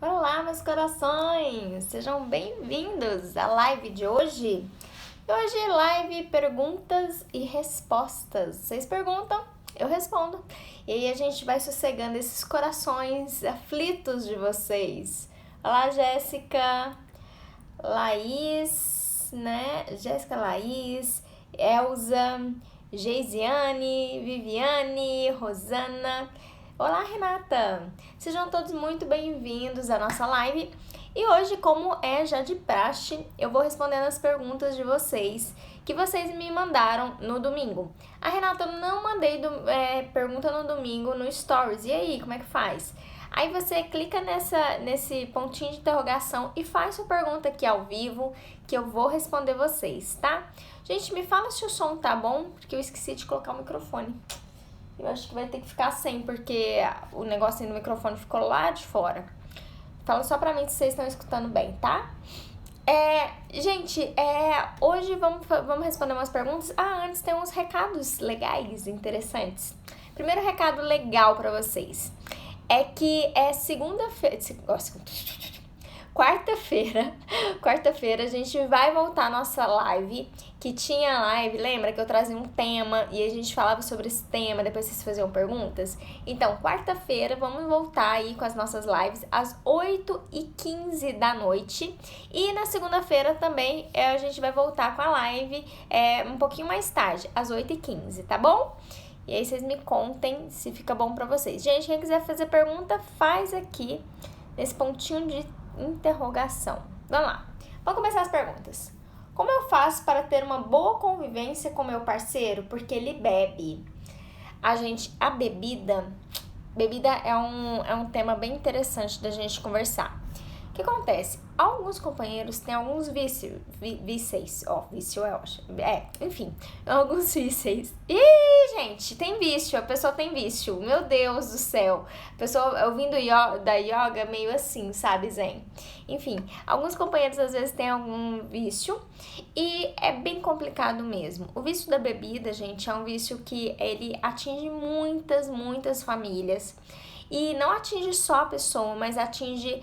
Olá, meus corações! Sejam bem-vindos à live de hoje. Hoje, live perguntas e respostas. Vocês perguntam, eu respondo. E aí a gente vai sossegando esses corações aflitos de vocês. Olá, Jéssica, Laís, né? Jéssica, Laís, Elza, Geisiane, Viviane, Rosana. Olá, Renata! Sejam todos muito bem-vindos à nossa live. E hoje, como é já de praxe, eu vou respondendo as perguntas de vocês que vocês me mandaram no domingo. A Renata, eu não mandei pergunta no domingo no Stories. E aí, como é que faz? Aí você clica nesse pontinho de interrogação e faz sua pergunta aqui ao vivo, que eu vou responder vocês, tá? Gente, me fala se o som tá bom, porque eu esqueci de colocar o microfone. Eu acho que vai ter que ficar sem, porque o negocinho do microfone ficou lá de fora. Fala só pra mim se vocês estão escutando bem, tá? Gente, hoje vamos responder umas perguntas. Antes tem uns recados legais, interessantes. Primeiro recado legal pra vocês é que é segunda-feira. Quarta-feira a gente vai voltar a nossa live, que tinha live, lembra que eu trazia um tema e a gente falava sobre esse tema, depois vocês faziam perguntas? Então, quarta-feira vamos voltar aí com as nossas lives às 8h15 da noite e na segunda-feira também a gente vai voltar com a live um pouquinho mais tarde, às 8h15, tá bom? E aí vocês me contem se fica bom pra vocês. Gente, quem quiser fazer pergunta, faz aqui nesse pontinho de interrogação. Vamos lá. Vamos começar as perguntas. Como eu faço para ter uma boa convivência com meu parceiro? Porque ele bebe. A bebida é um tema bem interessante da gente conversar. O que acontece? Alguns companheiros têm alguns vícios, vício eu acho, enfim, alguns vícios. Ih, gente, tem vício, a pessoa tem vício, meu Deus do céu, a pessoa ouvindo da yoga meio assim, sabe, zen. Enfim, alguns companheiros às vezes têm algum vício e é bem complicado mesmo. O vício da bebida, gente, é um vício que ele atinge muitas famílias. E não atinge só a pessoa, mas atinge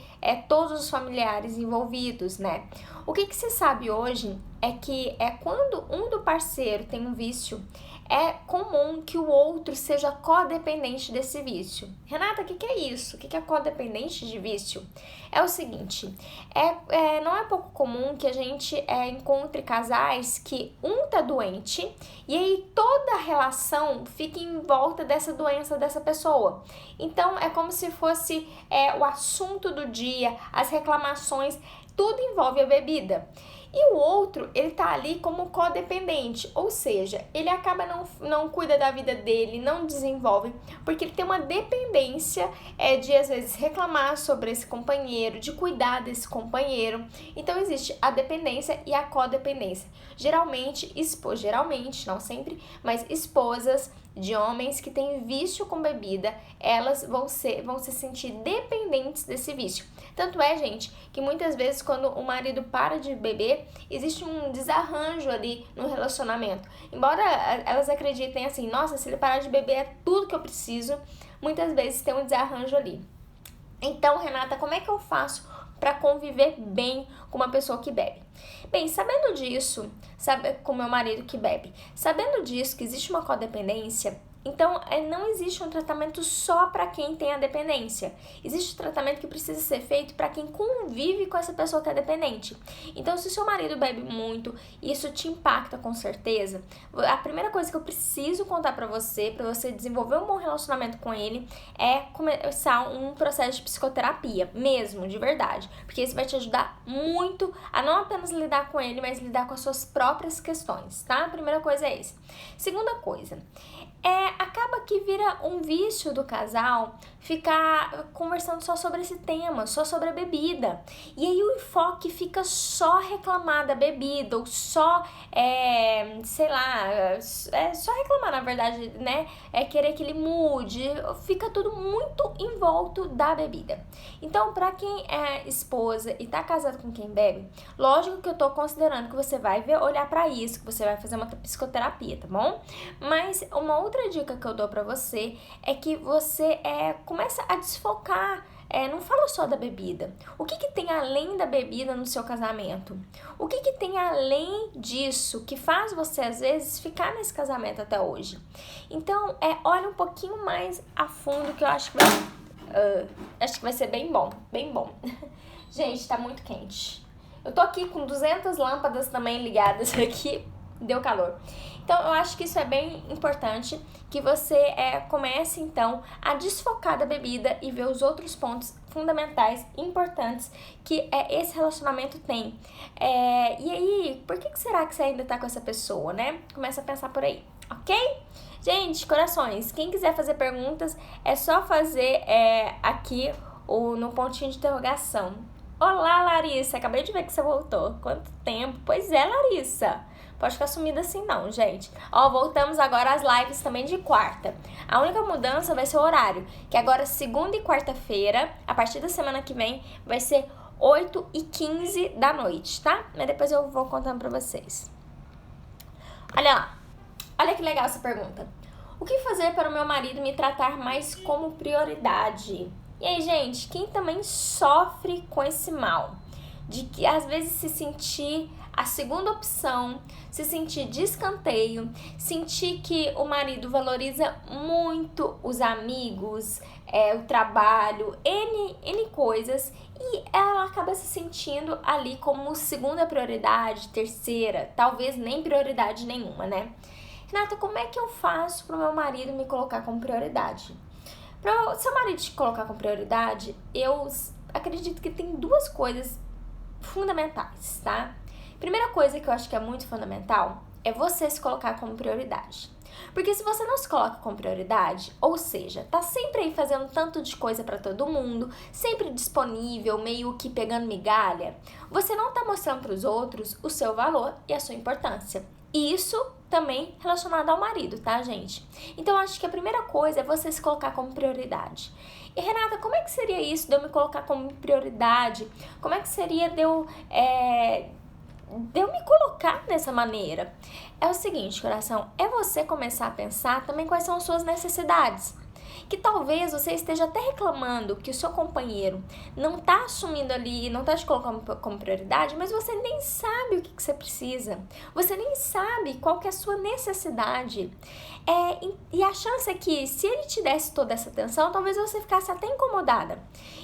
todos os familiares envolvidos, né? O que se sabe hoje é que quando um do parceiro tem um vício, é comum que o outro seja codependente desse vício. Renata, o que é isso? O que é codependente de vício? É o seguinte, não é pouco comum que a gente encontre casais que um tá doente e aí toda a relação fica em volta dessa doença dessa pessoa. Então, é como se fosse o assunto do dia, as reclamações, tudo envolve a bebida. E o outro, ele tá ali como codependente, ou seja, ele acaba não cuida da vida dele, não desenvolve, porque ele tem uma dependência de, às vezes, reclamar sobre esse companheiro, de cuidar desse companheiro. Então, existe a dependência e a codependência. Geralmente, não sempre, mas esposas de homens que têm vício com bebida, elas vão se sentir dependentes desse vício. Tanto gente, que muitas vezes quando o marido para de beber, existe um desarranjo ali no relacionamento. Embora elas acreditem assim, nossa, se ele parar de beber é tudo que eu preciso, muitas vezes tem um desarranjo ali. Então, Renata, como é que eu faço para conviver bem com uma pessoa que bebe? Bem, sabendo disso, com meu marido que bebe, sabendo disso, que existe uma codependência, então não existe um tratamento só para quem tem a dependência. Existe um tratamento que precisa ser feito para quem convive com essa pessoa que é dependente. Então, se o seu marido bebe muito, isso te impacta com certeza, a primeira coisa que eu preciso contar para você desenvolver um bom relacionamento com ele, é começar um processo de psicoterapia, mesmo, de verdade. Porque isso vai te ajudar muito a não apenas lidar com ele, mas lidar com as suas próprias questões, tá? A primeira coisa é isso. Segunda coisa, acaba que vira um vício do casal ficar conversando só sobre esse tema, só sobre a bebida. E aí o enfoque fica só reclamar da bebida, ou só, só reclamar, na verdade, né? Querer que ele mude, fica tudo muito em volta da bebida. Então, pra quem é esposa e tá casado com quem bebe, lógico que eu tô considerando que você vai olhar pra isso, que você vai fazer uma psicoterapia, tá bom? Mas uma outra dica que eu dou pra você é que você começa a desfocar não fala só da bebida. O que tem além da bebida no seu casamento? O que tem além disso que faz você, às vezes, ficar nesse casamento até hoje? Então, olha um pouquinho mais a fundo, que eu acho que vai ser bem bom, bem bom. Gente, tá muito quente. Eu tô aqui com 200 lâmpadas também ligadas aqui, deu calor. Então, eu acho que isso é bem importante, que você comece, então, a desfocar da bebida e ver os outros pontos fundamentais, importantes, que esse relacionamento tem. E aí, por que será que você ainda tá com essa pessoa, né? Começa a pensar por aí, ok? Gente, corações, quem quiser fazer perguntas, é só fazer aqui no pontinho de interrogação. Olá, Larissa, acabei de ver que você voltou. Quanto tempo? Pois é, Larissa. Pode ficar sumida assim não, gente. Voltamos agora às lives também de quarta. A única mudança vai ser o horário, que agora segunda e quarta-feira, a partir da semana que vem, vai ser 8h15 da noite, tá? Mas depois eu vou contando pra vocês. Olha lá. Olha que legal essa pergunta. O que fazer para o meu marido me tratar mais como prioridade? E aí, gente, quem também sofre com esse mal? De que às vezes se sentir a segunda opção, se sentir de escanteio, sentir que o marido valoriza muito os amigos, o trabalho, N coisas, e ela acaba se sentindo ali como segunda prioridade, terceira, talvez nem prioridade nenhuma, né? Renata, como é que eu faço para o meu marido me colocar como prioridade? Para o seu marido te colocar como prioridade, eu acredito que tem duas coisas fundamentais, tá? Primeira coisa que eu acho que é muito fundamental é você se colocar como prioridade. Porque se você não se coloca como prioridade, ou seja, tá sempre aí fazendo tanto de coisa pra todo mundo, sempre disponível, meio que pegando migalha, você não tá mostrando pros outros o seu valor e a sua importância. E isso também relacionado ao marido, tá, gente? Então, eu acho que a primeira coisa é você se colocar como prioridade. E, Renata, como é que seria isso de eu me colocar como prioridade? Como é que seria de eu me colocar dessa maneira? É o seguinte, coração, é você começar a pensar também quais são as suas necessidades. Que talvez você esteja até reclamando que o seu companheiro não tá assumindo ali, não tá te colocando como prioridade, mas você nem sabe o que você precisa. Você nem sabe qual que é a sua necessidade. E a chance é que se ele te desse toda essa atenção, talvez você ficasse até incomodada.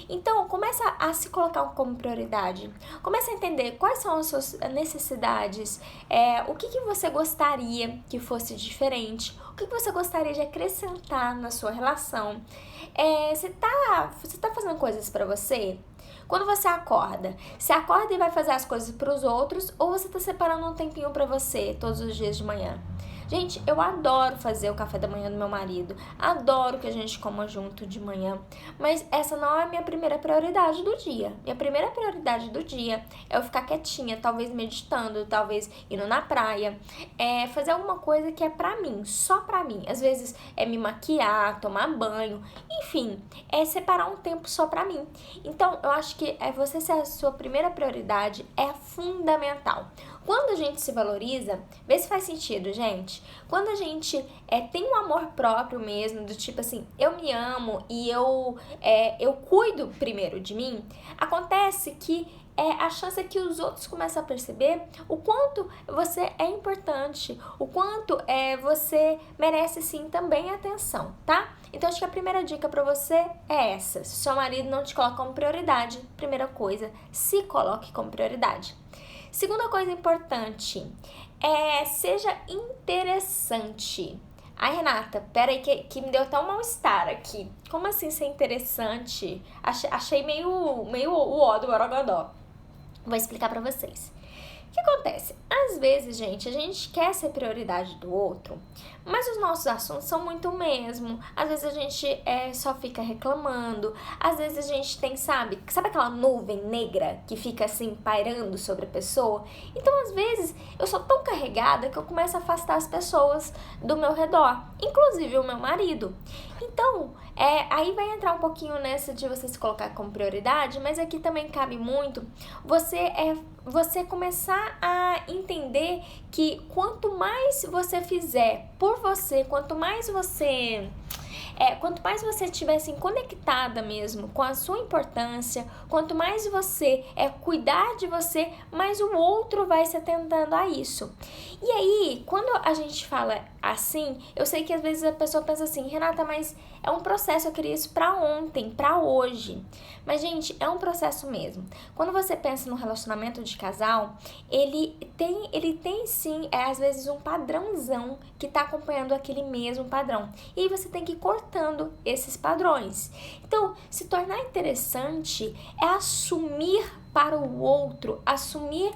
Então, começa a se colocar como prioridade. Começa a entender quais são as suas necessidades, o que você gostaria que fosse diferente, o que você gostaria de acrescentar na sua relação. Você tá fazendo coisas pra você? Quando você acorda e vai fazer as coisas pros outros, ou você tá separando um tempinho pra você todos os dias de manhã? Gente, eu adoro fazer o café da manhã do meu marido, adoro que a gente coma junto de manhã, mas essa não é a minha primeira prioridade do dia. Minha primeira prioridade do dia é eu ficar quietinha, talvez meditando, talvez indo na praia, fazer alguma coisa que é pra mim, só pra mim. Às vezes é me maquiar, tomar banho, enfim, é separar um tempo só pra mim. Então, eu acho que você ser a sua primeira prioridade é fundamental. Quando a gente se valoriza, vê se faz sentido, gente. Quando a gente tem um amor próprio mesmo, do tipo assim, eu me amo e eu cuido primeiro de mim, acontece que a chance é que os outros começam a perceber o quanto você é importante, o quanto você merece sim também atenção, tá? Então acho que a primeira dica pra você é essa. Se o seu marido não te coloca como prioridade, primeira coisa, se coloque como prioridade. Segunda coisa importante, seja interessante. Ai, Renata, peraí que me deu até um mal-estar aqui. Como assim ser interessante? Achei meio o ó do Borogodó. Vou explicar pra vocês. O que acontece? Às vezes, gente, a gente quer ser prioridade do outro, mas os nossos assuntos são muito o mesmo. Às vezes a gente só fica reclamando. Às vezes a gente tem, sabe aquela nuvem negra que fica assim pairando sobre a pessoa? Então, às vezes, eu sou tão carregada que eu começo a afastar as pessoas do meu redor, inclusive o meu marido. Então, aí vai entrar um pouquinho nessa de você se colocar como prioridade, mas aqui também cabe muito você começar a entender que quanto mais você fizer por você, quanto mais você Quanto mais você estiver assim, conectada mesmo com a sua importância, quanto mais você cuidar de você, mais o outro vai se atentando a isso. E aí, quando a gente fala assim, eu sei que às vezes a pessoa pensa assim, Renata, mas é um processo, eu queria isso pra ontem, pra hoje. Mas, gente, é um processo mesmo. Quando você pensa no relacionamento de casal, ele tem sim, às vezes um padrãozão que tá acompanhando aquele mesmo padrão. E aí você tem que ir cortando esses padrões. Então, se tornar interessante é assumir para o outro, assumir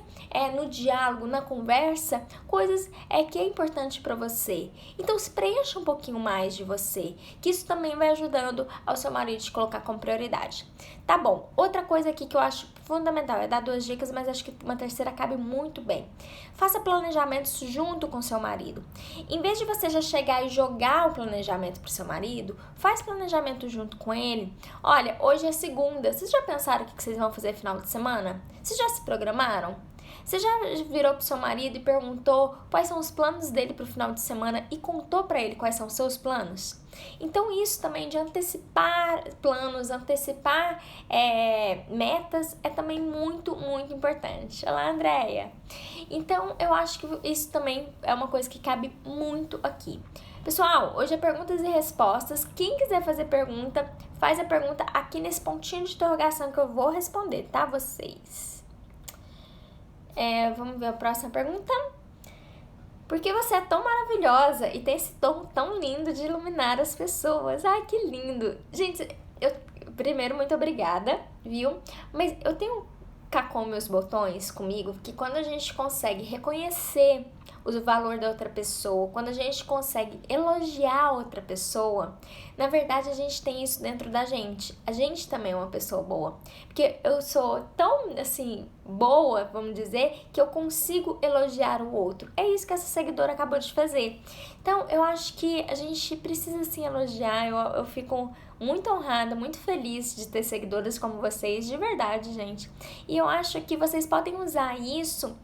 no diálogo, na conversa, coisas que é importante para você. Então se preencha um pouquinho mais de você, que isso também vai ajudando ao seu marido te colocar como prioridade. Tá bom, outra coisa aqui que eu acho fundamental, é dar 2 dicas, mas acho que uma terceira cabe muito bem. Faça planejamentos junto com seu marido. Em vez de você já chegar e jogar o planejamento pro seu marido, faz planejamento junto com ele. Olha, hoje é segunda, vocês já pensaram o que vocês vão fazer no final de semana? Vocês já se programaram? Você já virou pro seu marido e perguntou quais são os planos dele pro final de semana e contou pra ele quais são os seus planos? Então isso também de antecipar planos, antecipar metas é também muito, muito importante. Olá, Andréia! Então eu acho que isso também é uma coisa que cabe muito aqui. Pessoal, hoje é perguntas e respostas. Quem quiser fazer pergunta, faz a pergunta aqui nesse pontinho de interrogação que eu vou responder, tá, vocês? Vamos ver a próxima pergunta. Por que você é tão maravilhosa e tem esse tom tão lindo de iluminar as pessoas? Ai, que lindo! Gente, primeiro, muito obrigada, viu? Mas eu tenho cá com meus botões comigo que quando a gente consegue reconhecer o valor da outra pessoa, quando a gente consegue elogiar a outra pessoa, na verdade a gente tem isso dentro da gente. A gente também é uma pessoa boa. Porque eu sou tão, assim, boa, vamos dizer, que eu consigo elogiar o outro. É isso que essa seguidora acabou de fazer. Então, eu acho que a gente precisa, sim, elogiar. Eu fico muito honrada, muito feliz de ter seguidores como vocês, de verdade, gente. E eu acho que vocês podem usar isso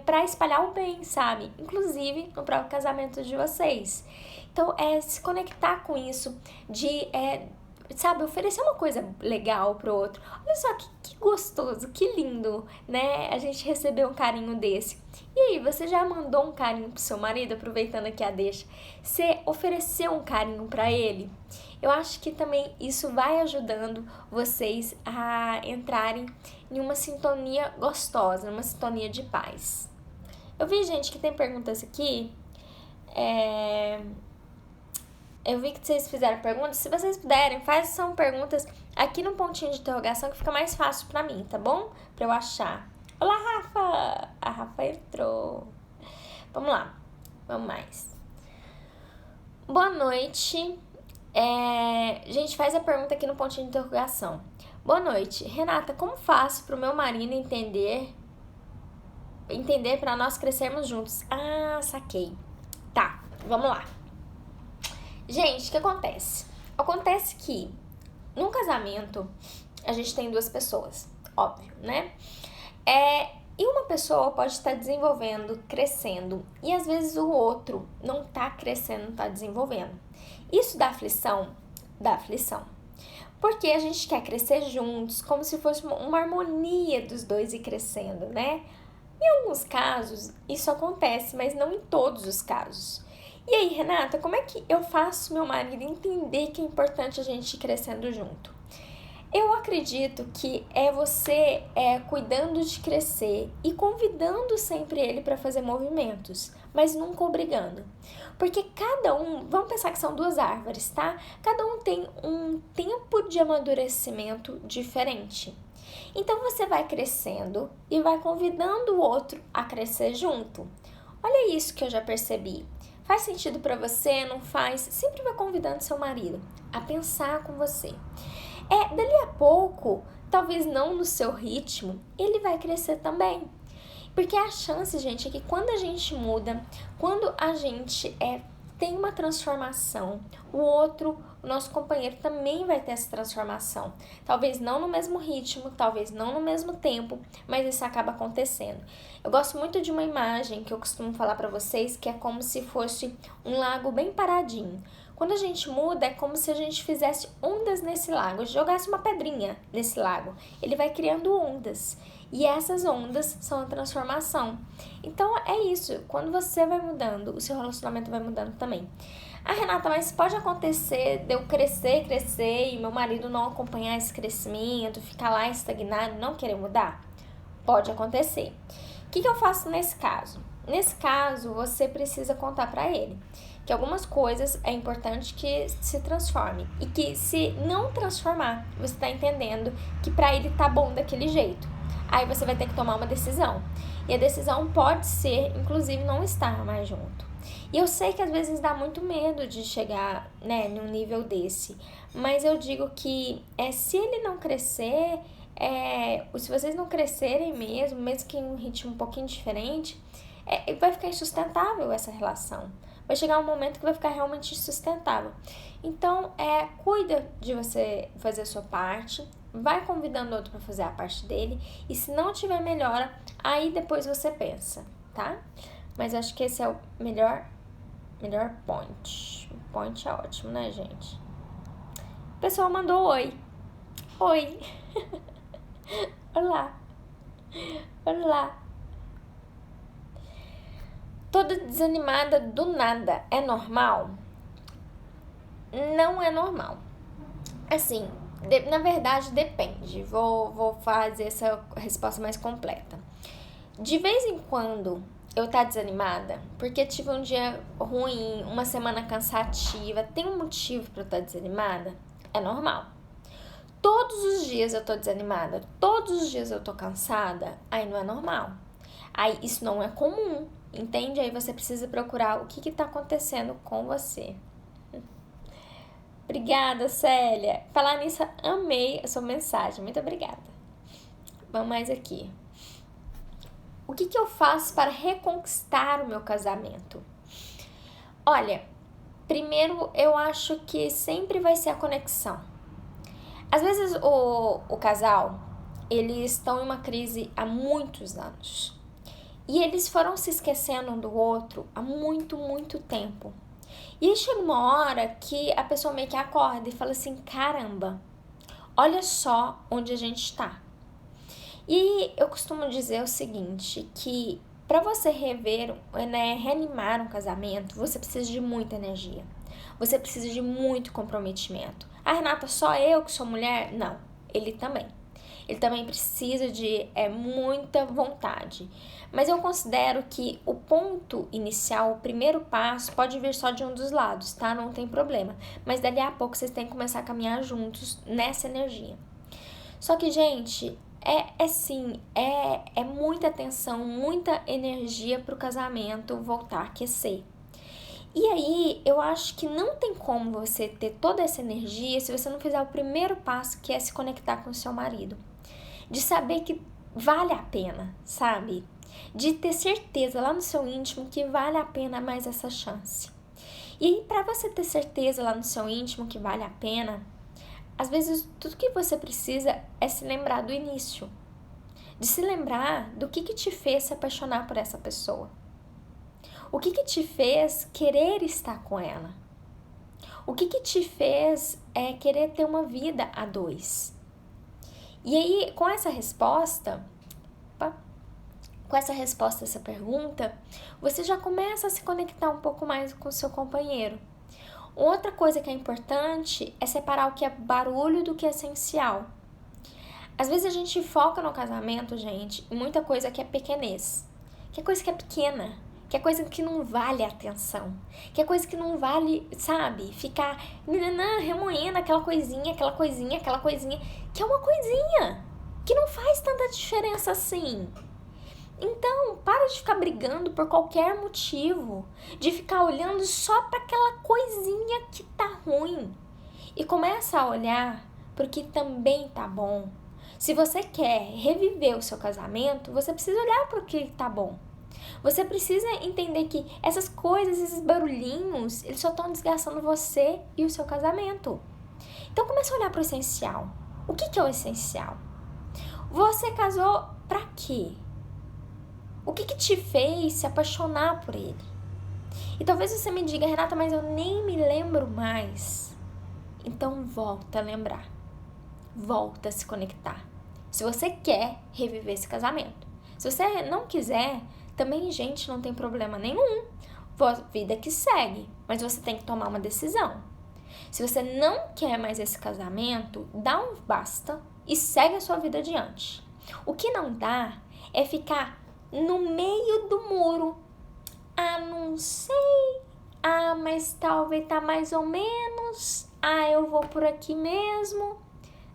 pra espalhar o bem, sabe? Inclusive no próprio casamento de vocês. Então, se conectar com isso, de sabe, oferecer uma coisa legal pro outro. Olha só que gostoso, que lindo, né? A gente receber um carinho desse. E aí, você já mandou um carinho pro seu marido, aproveitando aqui a deixa? Você ofereceu um carinho pra ele? Eu acho que também isso vai ajudando vocês a entrarem em uma sintonia gostosa, numa sintonia de paz. Eu vi, gente, que tem perguntas aqui. Eu vi que vocês fizeram perguntas. Se vocês puderem, façam perguntas aqui no pontinho de interrogação que fica mais fácil pra mim, tá bom? Pra eu achar. Olá, Rafa! A Rafa entrou. Vamos lá. Vamos mais. Boa noite. Gente, faz a pergunta aqui no pontinho de interrogação. Boa noite. Renata, como faço pro meu marido entender para nós crescermos juntos? Ah, saquei. Tá, vamos lá. Gente, o que acontece? Acontece que num casamento a gente tem 2 pessoas, óbvio, né? E uma pessoa pode estar desenvolvendo, crescendo, e às vezes o outro não tá crescendo, não tá desenvolvendo. Isso dá aflição? Dá aflição. Porque a gente quer crescer juntos, como se fosse uma harmonia dos dois ir crescendo, né? Em alguns casos isso acontece, mas não em todos os casos. E aí, Renata, como é que eu faço meu marido entender que é importante a gente ir crescendo junto? Eu acredito que você cuidando de crescer e convidando sempre ele para fazer movimentos, mas nunca obrigando. Porque cada um, vamos pensar que são 2 árvores, tá? Cada um tem um tempo de amadurecimento diferente. Então você vai crescendo e vai convidando o outro a crescer junto. Olha isso que eu já percebi. Faz sentido para você? Não faz? Sempre vai convidando seu marido a pensar com você. Dali a pouco, talvez não no seu ritmo, ele vai crescer também. Porque a chance, gente, é que quando a gente muda, quando a gente tem uma transformação, o nosso companheiro também vai ter essa transformação. Talvez não no mesmo ritmo, talvez não no mesmo tempo, mas isso acaba acontecendo. Eu gosto muito de uma imagem que eu costumo falar para vocês, que é como se fosse um lago bem paradinho. Quando a gente muda, é como se a gente fizesse ondas nesse lago, jogasse uma pedrinha nesse lago. Ele vai criando ondas. E essas ondas são a transformação. Então é isso, quando você vai mudando, o seu relacionamento vai mudando também. Ah, Renata, mas pode acontecer de eu crescer e meu marido não acompanhar esse crescimento, ficar lá estagnado, não querer mudar? Pode acontecer. O que eu faço nesse caso? Nesse caso, você precisa contar pra ele que algumas coisas é importante que se transforme. E que se não transformar, você tá entendendo que pra ele tá bom daquele jeito. Aí você vai ter que tomar uma decisão. E a decisão pode ser, inclusive, não estar mais junto. E eu sei que às vezes dá muito medo de chegar, né, num nível desse. Mas eu digo que se ele não crescer, se vocês não crescerem mesmo que em um ritmo um pouquinho diferente, vai ficar insustentável essa relação. Vai chegar um momento que vai ficar realmente insustentável. Então, cuida de você fazer a sua parte, vai convidando o outro para fazer a parte dele, e se não tiver melhora, aí depois você pensa, tá? Mas acho que esse é o melhor point. O point é ótimo, né, gente? O pessoal mandou oi. Oi. Olá. Olá. Toda desanimada do nada é normal? Não é normal. Assim, na verdade depende. Vou fazer essa resposta mais completa. De vez em quando eu tá desanimada, porque tive um dia ruim, uma semana cansativa, tem um motivo pra eu estar desanimada? É normal. Todos os dias eu tô desanimada, todos os dias eu tô cansada, aí não é normal. Aí isso não é comum, entende? Aí você precisa procurar o que tá acontecendo com você. Obrigada, Célia. Falar nisso, amei a sua mensagem. Muito obrigada. Vamos mais aqui. O que eu faço para reconquistar o meu casamento? Olha, primeiro eu acho que sempre vai ser a conexão. Às vezes o casal, eles estão em uma crise há muitos anos. E eles foram se esquecendo um do outro há muito, muito tempo. E aí chega uma hora que a pessoa meio que acorda e fala assim, caramba, olha só onde a gente tá. E eu costumo dizer o seguinte, que para você reanimar um casamento, você precisa de muita energia. Você precisa de muito comprometimento. Ah, Renata, só eu que sou mulher? Não, ele também. Ele também precisa de muita vontade. Mas eu considero que o ponto inicial, o primeiro passo, pode vir só de um dos lados, tá? Não tem problema. Mas dali a pouco vocês têm que começar a caminhar juntos nessa energia. Só que, gente, é muita atenção, muita energia pro casamento voltar a aquecer. E aí, eu acho que não tem como você ter toda essa energia se você não fizer o primeiro passo, que é se conectar com o seu marido. De saber que vale a pena, sabe? De ter certeza lá no seu íntimo que vale a pena mais essa chance. E aí, pra você ter certeza lá no seu íntimo que vale a pena, às vezes tudo que você precisa é se lembrar do início. De se lembrar do que te fez se apaixonar por essa pessoa. O que te fez querer estar com ela? O que te fez querer ter uma vida a dois? E aí, com essa resposta a essa pergunta, você já começa a se conectar um pouco mais com o seu companheiro. Outra coisa que é importante é separar o que é barulho do que é essencial. Às vezes a gente foca no casamento, gente, em muita coisa que é pequenez, que é coisa que é pequena, que é coisa que não vale a atenção, que é coisa que não vale, sabe, ficar remoendo aquela coisinha, que é uma coisinha, que não faz tanta diferença assim. Então, para de ficar brigando por qualquer motivo, de ficar olhando só para aquela coisinha que tá ruim. E começa a olhar pro que também tá bom. Se você quer reviver o seu casamento, você precisa olhar pro que tá bom. Você precisa entender que essas coisas, esses barulhinhos, eles só estão desgastando você e o seu casamento. Então, começa a olhar pro essencial. O que é o essencial? Você casou pra quê? O que te fez se apaixonar por ele? E talvez você me diga, Renata, mas eu nem me lembro mais. Então volta a lembrar. Volta a se conectar. Se você quer reviver esse casamento. Se você não quiser, também, gente, não tem problema nenhum. Vida que segue. Mas você tem que tomar uma decisão. Se você não quer mais esse casamento, dá um basta e segue a sua vida adiante. O que não dá é ficar no meio do muro. Ah, não sei. Ah, mas talvez tá mais ou menos. Ah, eu vou por aqui mesmo.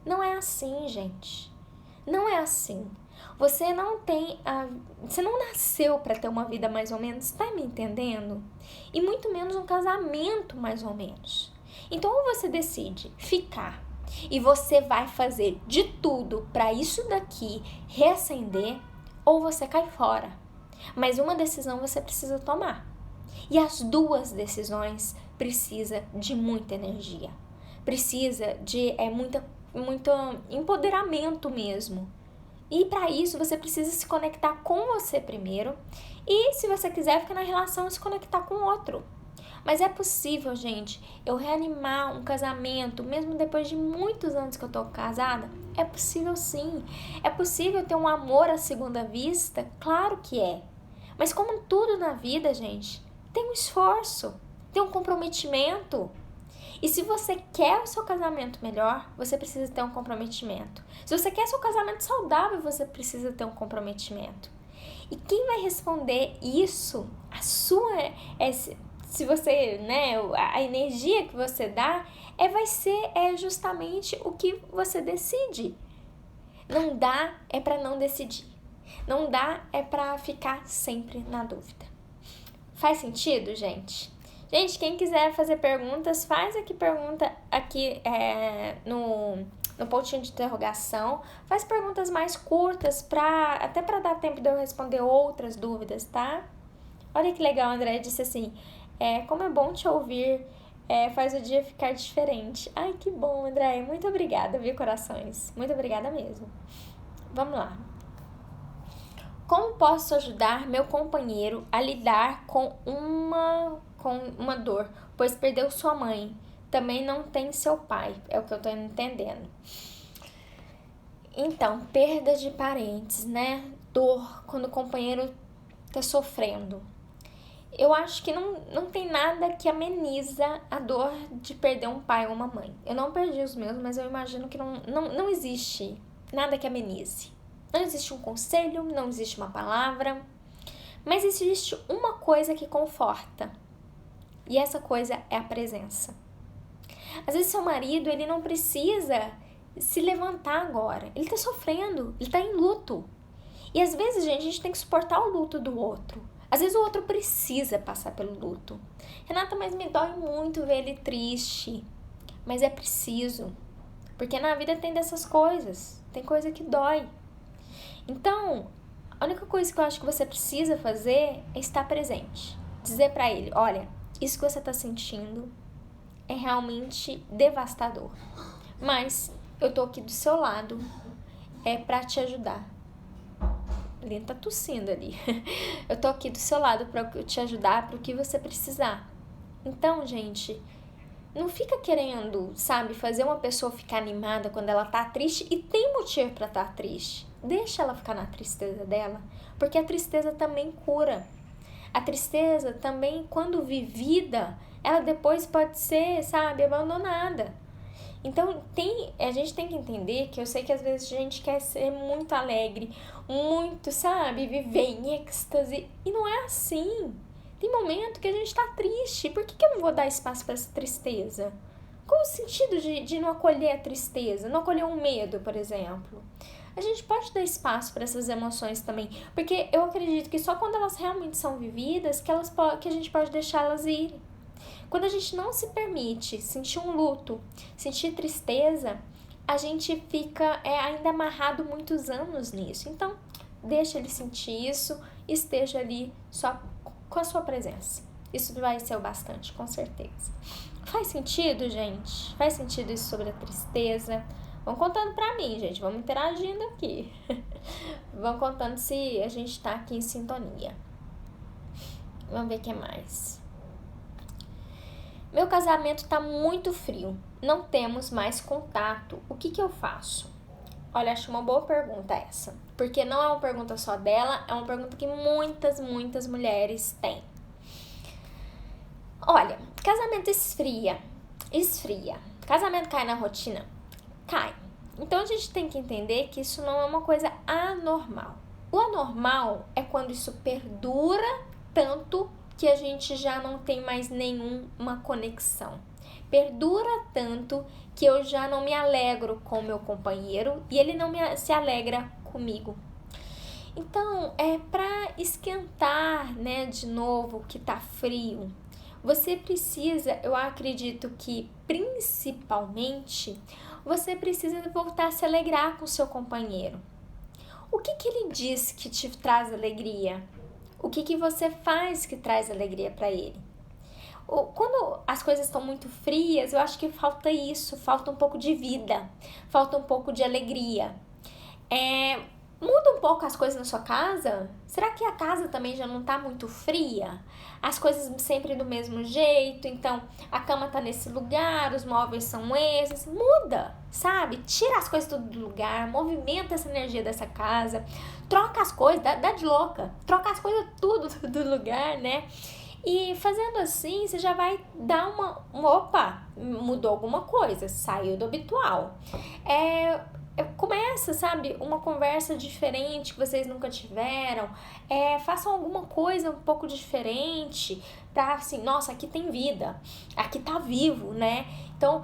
Não é assim, gente. Não é assim. Você não nasceu para ter uma vida mais ou menos, tá me entendendo? E muito menos um casamento mais ou menos. Então, ou você decide ficar e você vai fazer de tudo para isso daqui reacender, ou você cai fora. Mas uma decisão você precisa tomar. E as duas decisões precisam de muita energia. Precisa de muito empoderamento mesmo. E para isso você precisa se conectar com você primeiro. E se você quiser ficar na relação, se conectar com o outro. Mas é possível, gente, eu reanimar um casamento, mesmo depois de muitos anos que eu tô casada? É possível sim. É possível ter um amor à segunda vista? Claro que é. Mas como tudo na vida, gente, tem um esforço, tem um comprometimento. E se você quer o seu casamento melhor, você precisa ter um comprometimento. Se você quer seu casamento saudável, você precisa ter um comprometimento. E quem vai responder isso, se você, a energia que você dá, vai ser justamente o que você decide. Não dá para não decidir. Não dá para ficar sempre na dúvida. Faz sentido, gente? Gente, quem quiser fazer perguntas, faz pergunta aqui no pontinho de interrogação. Faz perguntas mais curtas, até para dar tempo de eu responder outras dúvidas, tá? Olha que legal, André disse assim, como é bom te ouvir, faz o dia ficar diferente. Ai, que bom, André, muito obrigada, viu, corações? Muito obrigada mesmo. Vamos lá. Como posso ajudar meu companheiro a lidar com uma dor, pois perdeu sua mãe, também não tem seu pai, é o que eu tô entendendo. Então, perda de parentes, né? Dor, quando o companheiro tá sofrendo. Eu acho que não tem nada que ameniza a dor de perder um pai ou uma mãe. Eu não perdi os meus, mas eu imagino que não existe nada que amenize. Não existe um conselho, não existe uma palavra, mas existe uma coisa que conforta. E essa coisa é a presença. Às vezes seu marido, ele não precisa se levantar agora. Ele tá sofrendo, ele tá em luto. E às vezes, gente, a gente tem que suportar o luto do outro. Às vezes o outro precisa passar pelo luto. Renata, mas me dói muito ver ele triste. Mas é preciso. Porque na vida tem dessas coisas. Tem coisa que dói. Então, a única coisa que eu acho que você precisa fazer é estar presente. Dizer pra ele, olha, isso que você tá sentindo é realmente devastador. Mas eu tô aqui do seu lado, pra te ajudar. Ele tá tossindo ali. Eu tô aqui do seu lado pra te ajudar pro que você precisar. Então, gente, não fica querendo, fazer uma pessoa ficar animada quando ela tá triste, e tem motivo pra estar triste. Deixa ela ficar na tristeza dela, porque a tristeza também cura. A tristeza também, quando vivida, ela depois pode ser, abandonada. Então, a gente tem que entender que eu sei que às vezes a gente quer ser muito alegre, muito, viver em êxtase. E não é assim. Tem momento que a gente tá triste. Por que eu não vou dar espaço para essa tristeza? Qual o sentido de não acolher a tristeza? Não acolher um medo, por exemplo? A gente pode dar espaço para essas emoções também. Porque eu acredito que só quando elas realmente são vividas que a gente pode deixá-las ir. Quando a gente não se permite sentir um luto, sentir tristeza, a gente fica ainda amarrado muitos anos nisso. Então, deixa ele sentir isso, esteja ali só com a sua presença. Isso vai ser o bastante, com certeza. Faz sentido, gente? Faz sentido isso sobre a tristeza? Vão contando pra mim, gente. Vamos interagindo aqui. Vão contando se a gente tá aqui em sintonia. Vamos ver o que mais. Meu casamento tá muito frio, não temos mais contato, o que eu faço? Olha, acho uma boa pergunta essa, porque não é uma pergunta só dela, é uma pergunta que muitas mulheres têm. Olha, casamento esfria, casamento cai na rotina, cai. Então a gente tem que entender que isso não é uma coisa anormal. O anormal é quando isso perdura tanto que a gente já não tem mais nenhuma conexão. Perdura tanto que eu já não me alegro com o meu companheiro e ele não se alegra comigo. Então, para esquentar, né, de novo que tá frio, você precisa, eu acredito que principalmente, você precisa voltar a se alegrar com o seu companheiro. O que ele diz que te traz alegria? O que você faz que traz alegria para ele? Quando as coisas estão muito frias, eu acho que falta isso, falta um pouco de vida, falta um pouco de alegria. Muda um pouco as coisas na sua casa? Será que a casa também já não tá muito fria? As coisas sempre do mesmo jeito, então a cama tá nesse lugar, os móveis são esses. Muda, sabe? Tira as coisas tudo do lugar, movimenta essa energia dessa casa, troca as coisas, dá de louca, troca as coisas tudo do lugar, né? E fazendo assim, você já vai dar opa, mudou alguma coisa, saiu do habitual. Começa, sabe, uma conversa diferente que vocês nunca tiveram. Façam alguma coisa um pouco diferente pra, assim, nossa, aqui tem vida, aqui tá vivo, né? Então,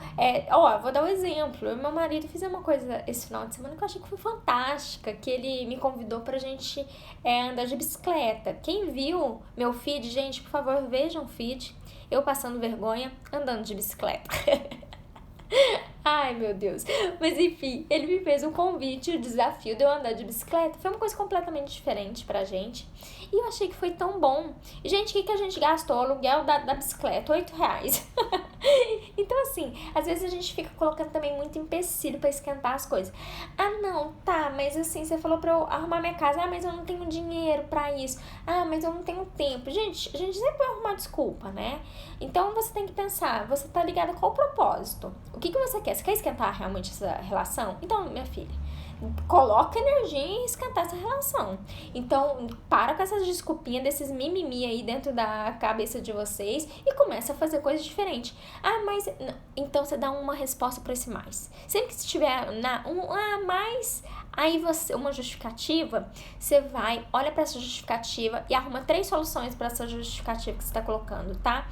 vou dar um exemplo. Eu e meu marido fizemos uma coisa esse final de semana que eu achei que foi fantástica, que ele me convidou pra gente andar de bicicleta. Quem viu meu feed, gente, por favor, vejam o feed. Eu passando vergonha, andando de bicicleta. Ai, meu Deus. Mas enfim, ele me fez um convite, o desafio de eu andar de bicicleta. Foi uma coisa completamente diferente pra gente. E eu achei que foi tão bom. E, gente, o que a gente gastou? O aluguel da bicicleta, R$8. Então, assim, às vezes a gente fica colocando também muito empecilho pra esquentar as coisas. Ah, não, tá, mas assim, você falou pra eu arrumar minha casa. Ah, mas eu não tenho dinheiro pra isso. Ah, mas eu não tenho tempo. Gente, a gente sempre vai arrumar desculpa, né? Então, você tem que pensar, você tá ligado com qual o propósito? O que você quer? Você quer esquentar realmente essa relação? Então, minha filha, coloca energia em esquentar essa relação. Então, para com essas desculpinhas desses mimimi aí dentro da cabeça de vocês e começa a fazer coisas diferentes. Ah, mas... Não. Então, você dá uma resposta para esse mais. Sempre que você tiver mais... Aí uma justificativa, você vai, olha para essa justificativa e arruma 3 soluções para essa justificativa que você está colocando, tá?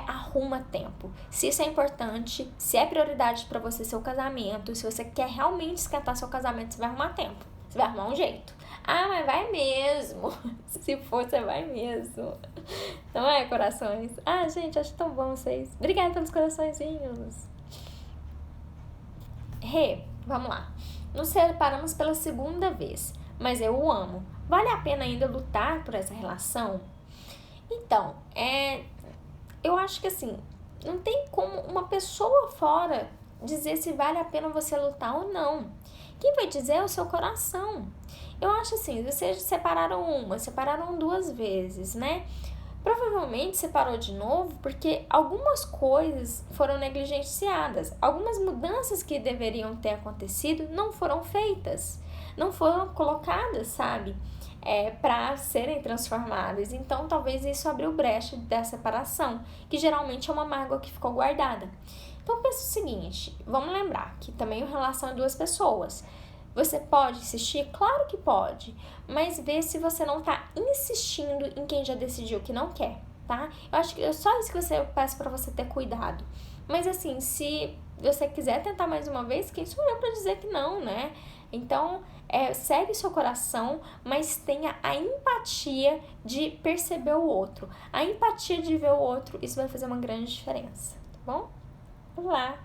Arruma tempo. Se isso é importante, se é prioridade pra você seu casamento, se você quer realmente esquentar seu casamento, você vai arrumar tempo. Você vai arrumar um jeito. Ah, mas vai mesmo. Se for, você vai mesmo. Não é, corações? Ah, gente, acho tão bom vocês. Obrigada pelos coraçõezinhos. Vamos lá. Nos separamos pela 2ª vez, mas eu o amo. Vale a pena ainda lutar por essa relação? Então, eu acho que assim, não tem como uma pessoa fora dizer se vale a pena você lutar ou não. Quem vai dizer é o seu coração. Eu acho assim, vocês separaram 2 vezes, né? Provavelmente separou de novo porque algumas coisas foram negligenciadas. Algumas mudanças que deveriam ter acontecido não foram feitas, não foram colocadas, sabe? Para serem transformadas. Então, talvez isso abriu brecha da separação, que geralmente é uma mágoa que ficou guardada. Então, pensa o seguinte, vamos lembrar que também a relação é 2 pessoas. Você pode insistir? Claro que pode, mas vê se você não tá insistindo em quem já decidiu que não quer, tá? Eu acho que é só isso que eu peço pra você ter cuidado. Mas assim, se você quiser tentar mais uma vez, quem sou eu pra dizer que não, né? Então, segue seu coração, mas tenha a empatia de perceber o outro. A empatia de ver o outro, isso vai fazer uma grande diferença, tá bom? Olá!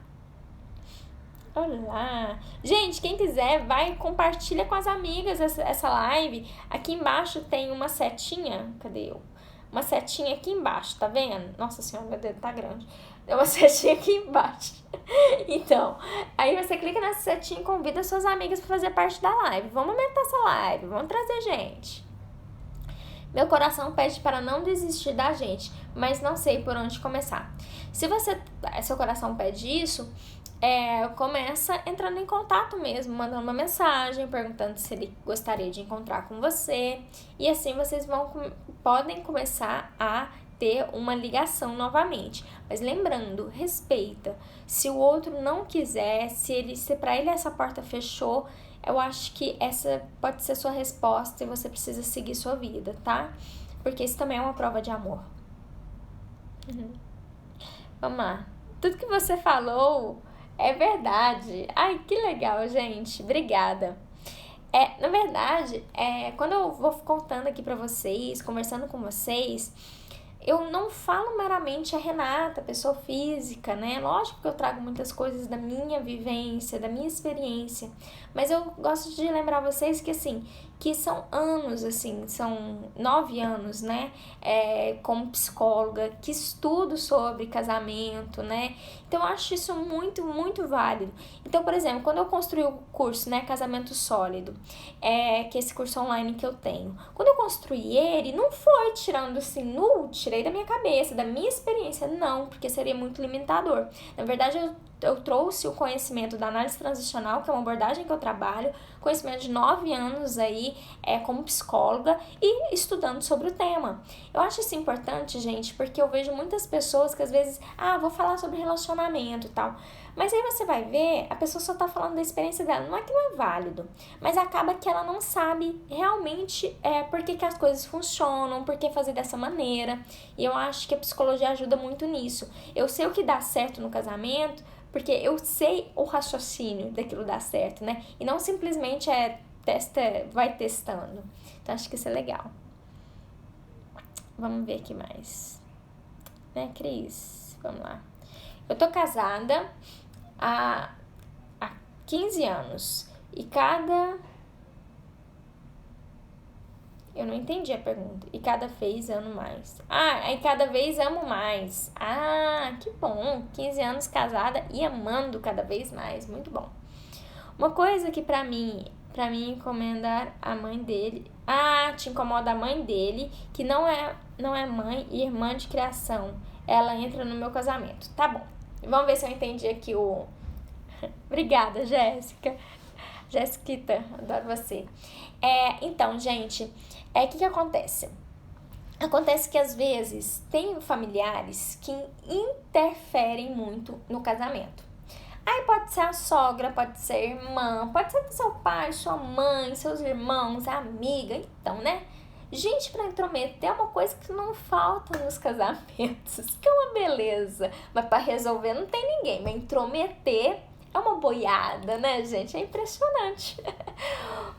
Gente, quem quiser, vai e compartilha com as amigas essa live. Aqui embaixo tem uma setinha, cadê eu? Uma setinha aqui embaixo, tá vendo? Nossa senhora, meu dedo tá grande. Tem uma setinha aqui embaixo. Então, aí você clica nessa setinha e convida suas amigas para fazer parte da live. Vamos aumentar essa live, vamos trazer gente. Meu coração pede para não desistir da gente, mas não sei por onde começar. Se seu coração pede isso, começa entrando em contato mesmo, mandando uma mensagem, perguntando se ele gostaria de encontrar com você. E assim vocês podem começar a ter uma ligação novamente. Mas lembrando, respeita. Se o outro não quiser, se para ele essa porta fechou, eu acho que essa pode ser sua resposta e você precisa seguir sua vida, tá? Porque isso também é uma prova de amor. Vamos lá. Tudo que você falou é verdade. Ai, que legal, gente. Obrigada. Na verdade, quando eu vou contando aqui pra vocês, conversando com vocês, eu não falo meramente a Renata, pessoa física, né? Lógico que eu trago muitas coisas da minha vivência, da minha experiência, mas eu gosto de lembrar vocês que, assim, que são anos, assim, são 9 anos, né? Como psicóloga, que estudo sobre casamento, né? Então, eu acho isso muito, muito válido. Então, por exemplo, quando eu construí o curso, né, Casamento Sólido, que é esse curso online que eu tenho, quando eu construí ele, não foi tirando assim, tirei da minha cabeça, da minha experiência, não, porque seria muito limitador. Na verdade, eu trouxe o conhecimento da análise transicional, que é uma abordagem que eu trabalho, conhecimento de 9 anos aí como psicóloga e estudando sobre o tema. Eu acho isso importante, gente, porque eu vejo muitas pessoas que às vezes, vou falar sobre relacionamento e tal. Mas aí você vai ver, a pessoa só tá falando da experiência dela. Não é que não é válido, mas acaba que ela não sabe realmente por que as coisas funcionam, por que fazer dessa maneira. E eu acho que a psicologia ajuda muito nisso. Eu sei o que dá certo no casamento, porque eu sei o raciocínio daquilo dar certo, né? E não simplesmente vai testando. Então acho que isso é legal. Vamos ver aqui mais. Né, Cris? Vamos lá. Eu tô casada há 15 anos. E Eu não entendi a pergunta. E cada vez amo mais. E cada vez amo mais. Que bom. 15 anos casada e amando cada vez mais. Muito bom. Uma coisa que pra mim incomodar a mãe dele. Te incomoda a mãe dele, que não é mãe e irmã de criação. Ela entra no meu casamento. Tá bom. Vamos ver se eu entendi aqui o... Obrigada, Jéssica. Jéssica, adoro você. Então, gente, o que acontece? Acontece que às vezes tem familiares que interferem muito no casamento. Aí pode ser a sogra, pode ser a irmã, pode ser seu pai, sua mãe, seus irmãos, a amiga, então, né? Gente, pra intrometer é uma coisa que não falta nos casamentos, que é uma beleza. Mas pra resolver não tem ninguém, mas intrometer é uma boiada, né, gente? É impressionante.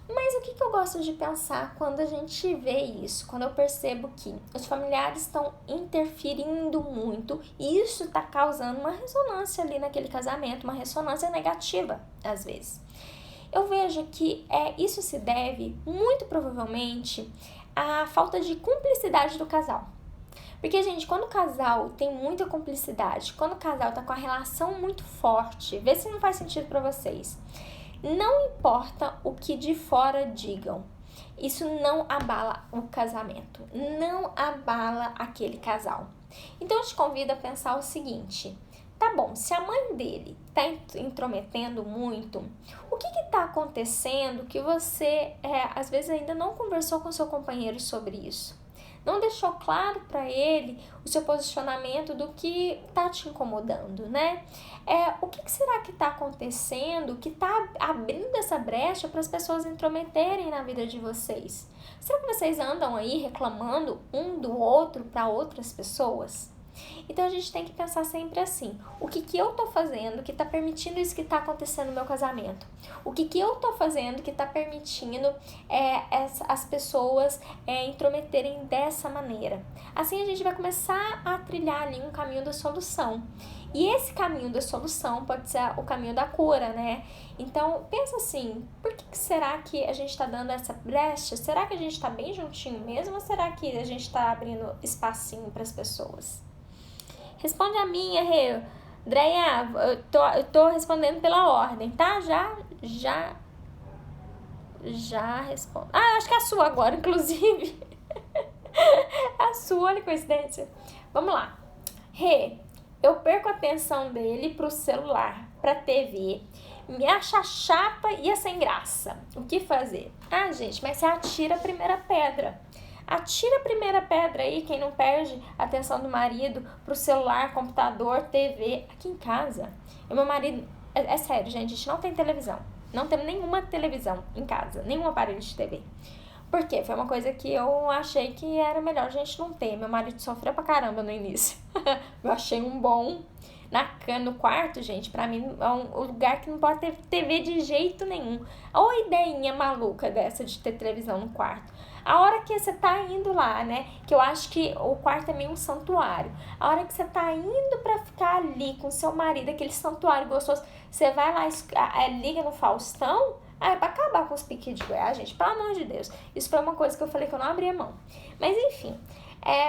Mas o que eu gosto de pensar quando a gente vê isso? Quando eu percebo que os familiares estão interferindo muito e isso tá causando uma ressonância ali naquele casamento, uma ressonância negativa, às vezes. Eu vejo que isso se deve, muito provavelmente, à falta de cumplicidade do casal. Porque, gente, quando o casal tem muita cumplicidade, quando o casal tá com a relação muito forte, vê se não faz sentido pra vocês. Não importa o que de fora digam, isso não abala o casamento, não abala aquele casal. Então, eu te convido a pensar o seguinte: tá bom, se a mãe dele tá intrometendo muito, o que tá acontecendo que você, às vezes, ainda não conversou com seu companheiro sobre isso? Não deixou claro para ele o seu posicionamento do que tá te incomodando, né? O que será que tá acontecendo que tá abrindo essa brecha para as pessoas intrometerem na vida de vocês? Será que vocês andam aí reclamando um do outro para outras pessoas? Então a gente tem que pensar sempre assim: o que eu tô fazendo que tá permitindo isso que tá acontecendo no meu casamento? O que eu tô fazendo que tá permitindo as pessoas intrometerem dessa maneira? Assim a gente vai começar a trilhar ali um caminho da solução. E esse caminho da solução pode ser o caminho da cura, né? Então, pensa assim: por que será que a gente tá dando essa brecha? Será que a gente tá bem juntinho mesmo? Ou será que a gente tá abrindo espacinho para as pessoas? Responde a minha, Rê. Andréia, eu tô respondendo pela ordem, tá? Já respondo. Acho que é a sua agora, inclusive. sua, olha que coincidência. Vamos lá. Rê, eu perco a atenção dele pro celular, pra TV. Me acha chata e é sem graça. O que fazer? Ah, gente, mas você atira a primeira pedra. Atira a primeira pedra aí, quem não perde a atenção do marido pro celular, computador, TV. Aqui em casa, o meu marido... É sério, gente, a gente não tem televisão. Não tem nenhuma televisão em casa, nenhum aparelho de TV. Por quê? Foi uma coisa que eu achei que era melhor a gente não ter. Meu marido sofreu pra caramba no início. Eu achei um bom... No quarto, gente, pra mim é um lugar que não pode ter TV de jeito nenhum. Olha a ideinha maluca dessa de ter televisão no quarto. A hora que você tá indo lá, né, que eu acho que o quarto é meio um santuário. A hora que você tá indo pra ficar ali com seu marido, aquele santuário gostoso, você vai lá, liga no Faustão, é pra acabar com os piques de Goiás, gente, pelo amor de Deus. Isso foi uma coisa que eu falei que eu não abria mão. Mas enfim...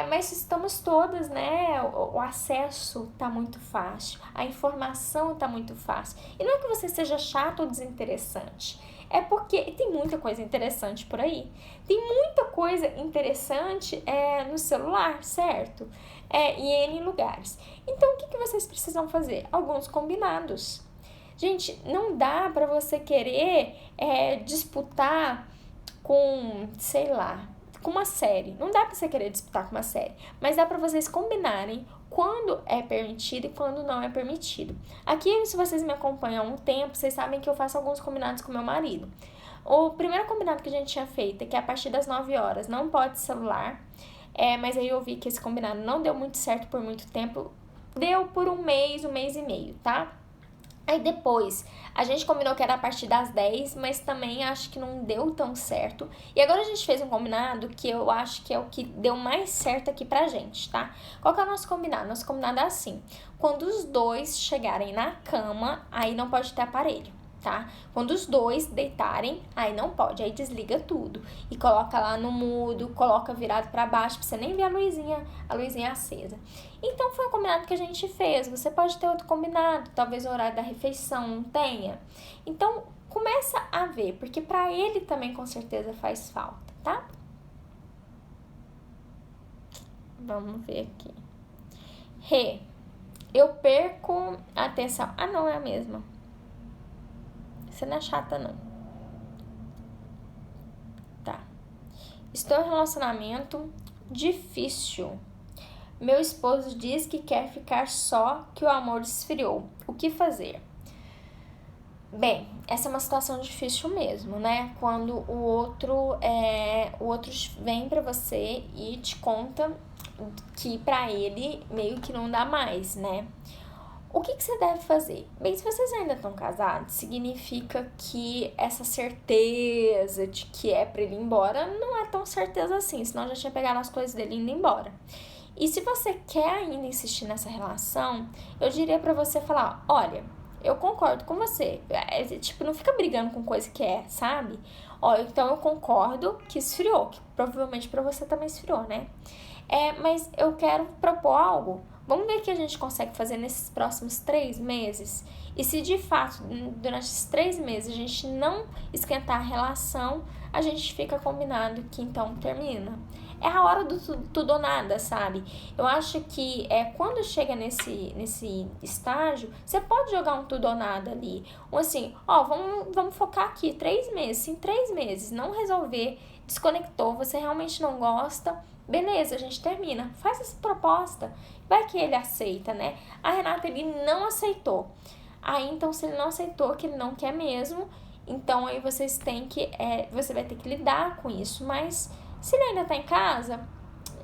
mas estamos todas, né? O acesso tá muito fácil, a informação tá muito fácil. E não é que você seja chato ou desinteressante, é porque tem muita coisa interessante por aí. Tem muita coisa interessante no celular, certo? E em lugares. Então, o que vocês precisam fazer? Alguns combinados. Gente, não dá pra você querer disputar com, sei lá, com uma série. Não dá pra você querer disputar com uma série, mas dá pra vocês combinarem quando é permitido e quando não é permitido. Aqui, se vocês me acompanham há um tempo, vocês sabem que eu faço alguns combinados com meu marido. O primeiro combinado que a gente tinha feito é que a partir das 9 horas não pode celular, mas aí eu vi que esse combinado não deu muito certo por muito tempo, deu por um mês e meio, tá? Aí depois, a gente combinou que era a partir das 10, mas também acho que não deu tão certo. E agora a gente fez um combinado que eu acho que é o que deu mais certo aqui pra gente, tá? Qual que é o nosso combinado? Nosso combinado é assim: quando os dois chegarem na cama, aí não pode ter aparelho, tá? Quando os dois deitarem, aí não pode, aí desliga tudo. E coloca lá no mudo, coloca virado pra baixo, pra você nem ver a luzinha acesa. Então, foi um combinado que a gente fez. Você pode ter outro combinado, talvez o horário da refeição não tenha. Então, começa a ver, porque pra ele também com certeza faz falta, tá? Vamos ver aqui. Rê, eu perco a atenção. Ah, não, é a mesma. Você não é chata, não. Tá. Estou em um relacionamento difícil. Meu esposo diz que quer ficar só, que o amor esfriou. O que fazer? Bem, essa é uma situação difícil mesmo, né? Quando o outro vem pra você e te conta que pra ele meio que não dá mais, né? O que você deve fazer? Bem, se vocês ainda estão casados, significa que essa certeza de que é pra ele ir embora não é tão certeza assim, senão já tinha pegado as coisas dele e indo embora. E se você quer ainda insistir nessa relação, eu diria pra você falar: olha, eu concordo com você. Tipo, não fica brigando com coisa que sabe? Ó, então eu concordo que esfriou, que provavelmente pra você também esfriou, né? Mas eu quero propor algo. Vamos ver o que a gente consegue fazer nesses próximos 3 meses. E se de fato, durante esses 3 meses, a gente não esquentar a relação, a gente fica combinado que então termina. É a hora do tudo ou nada, sabe? Eu acho que quando chega nesse estágio, você pode jogar um tudo ou nada ali. Ou assim, ó, vamos focar aqui 3 meses. Se em 3 meses não resolver, desconectou, você realmente não gosta, beleza, a gente termina. Faz essa proposta. Vai que ele aceita, né? A Renata, ele não aceitou. Aí, então, se ele não aceitou, que ele não quer mesmo, então aí vocês têm que... você vai ter que lidar com isso. Mas, se ele ainda tá em casa,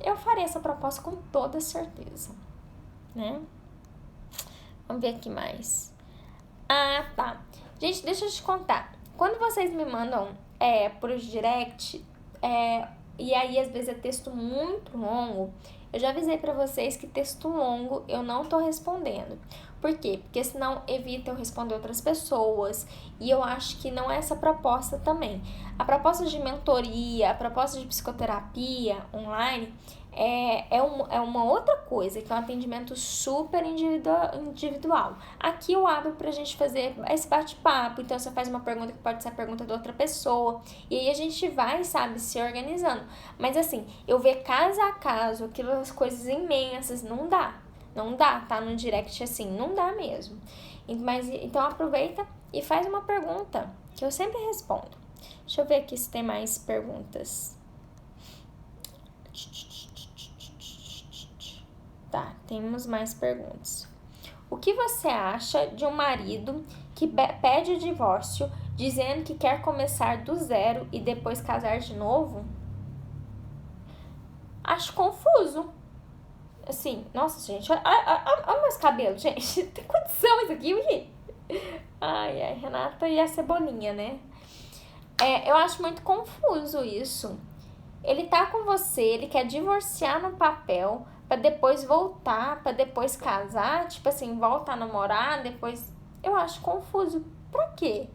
eu farei essa proposta com toda certeza, né? Vamos ver aqui mais. Ah, tá. Gente, deixa eu te contar. Quando vocês me mandam por direct, e aí às vezes é texto muito longo, eu já avisei pra vocês que texto longo eu não tô respondendo. Por quê? Porque senão evita eu responder outras pessoas, e eu acho que não é essa proposta também. A proposta de mentoria, a proposta de psicoterapia online, é uma outra coisa, que é um atendimento super individual. Aqui eu abro pra gente fazer esse bate-papo, então você faz uma pergunta que pode ser a pergunta da outra pessoa, e aí a gente vai, sabe, se organizando. Mas assim, eu ver caso a caso, aquelas coisas imensas, não dá. Não dá, tá? No direct assim, não dá mesmo. Mas, então aproveita e faz uma pergunta, que eu sempre respondo. Deixa eu ver aqui se tem mais perguntas. Tá, temos mais perguntas. O que você acha de um marido que pede o divórcio, dizendo que quer começar do zero e depois casar de novo? Acho confuso. Assim, nossa, gente, olha meus cabelos, gente. Tem condição isso aqui? Ai, Renata e a Cebolinha, né? Eu acho muito confuso isso. Ele tá com você, ele quer divorciar no papel, pra depois voltar, pra depois casar, tipo assim, volta a namorar, depois... Eu acho confuso. Pra quê?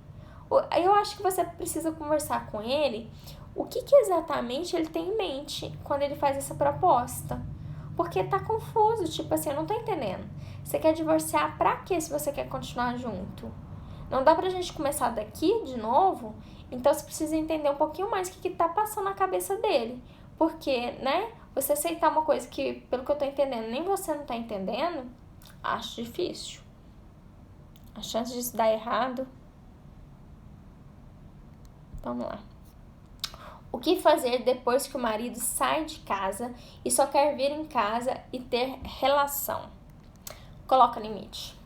Eu acho que você precisa conversar com ele o que exatamente ele tem em mente quando ele faz essa proposta. Porque tá confuso, tipo assim, eu não tô entendendo. Você quer divorciar pra quê se você quer continuar junto? Não dá pra gente começar daqui de novo? Então você precisa entender um pouquinho mais o que tá passando na cabeça dele. Porque, né, você aceitar uma coisa que, pelo que eu tô entendendo, nem você não tá entendendo, acho difícil. A chance disso dar errado. Vamos lá. O que fazer depois que o marido sai de casa e só quer vir em casa e ter relação? Coloca limite.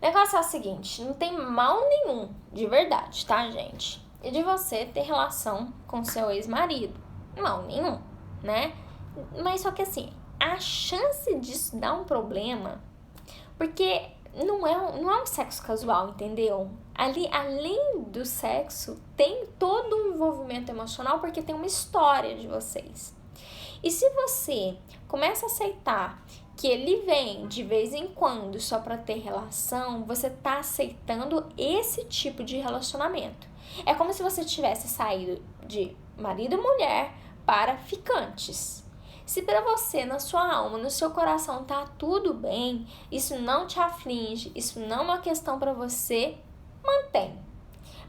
O negócio é o seguinte, não tem mal nenhum, de verdade, tá, gente? E de você ter relação com seu ex-marido. Mal nenhum, né? Mas só que assim, a chance disso dar um problema, porque não é um sexo casual, entendeu? Ali, além do sexo, tem todo um envolvimento emocional, porque tem uma história de vocês. E se você começa a aceitar que ele vem de vez em quando só para ter relação, você tá aceitando esse tipo de relacionamento. É como se você tivesse saído de marido e mulher para ficantes. Se para você, na sua alma, no seu coração tá tudo bem, isso não te aflige, isso não é uma questão para você, mantém.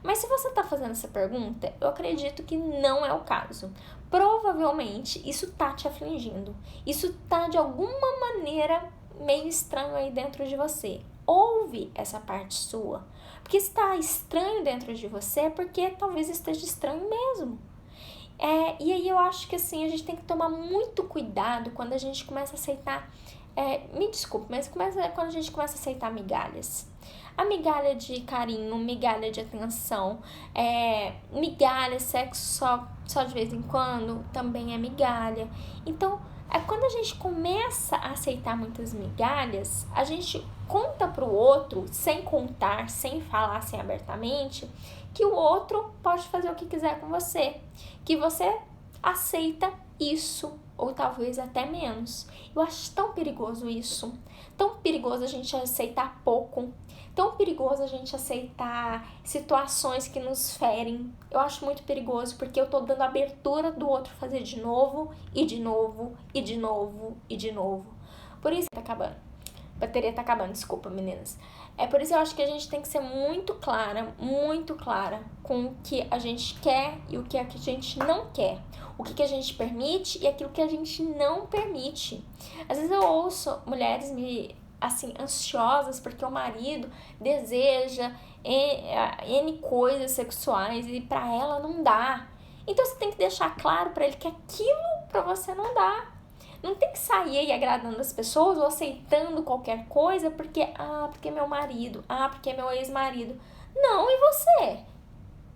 Mas se você tá fazendo essa pergunta, eu acredito que não é o caso. Provavelmente isso tá te afligindo. Isso tá de alguma maneira meio estranho aí dentro de você. Ouve essa parte sua. Porque se tá estranho dentro de você é porque talvez esteja estranho mesmo. E aí eu acho que assim, a gente tem que tomar muito cuidado quando a gente começa a aceitar, me desculpe, mas quando a gente começa a aceitar migalhas. A migalha de carinho, migalha de atenção, migalha, sexo só de vez em quando, também é migalha. Então, quando a gente começa a aceitar muitas migalhas, a gente conta pro outro, sem contar, sem falar assim abertamente, que o outro pode fazer o que quiser com você, que você aceita isso, ou talvez até menos. Eu acho tão perigoso isso, tão perigoso a gente aceitar pouco, tão perigoso a gente aceitar situações que nos ferem. Eu acho muito perigoso, porque eu tô dando abertura do outro fazer de novo, e de novo, e de novo, e de novo. Por isso tá acabando. A bateria tá acabando, desculpa, meninas. Por isso eu acho que a gente tem que ser muito clara com o que a gente quer e o que a gente não quer. O que a gente permite e aquilo que a gente não permite. Às vezes eu ouço mulheres ansiosas porque o marido deseja N coisas sexuais e pra ela não dá. Então você tem que deixar claro pra ele que aquilo pra você não dá. Não tem que sair aí agradando as pessoas ou aceitando qualquer coisa porque é meu marido, porque é meu ex-marido. Não, e você?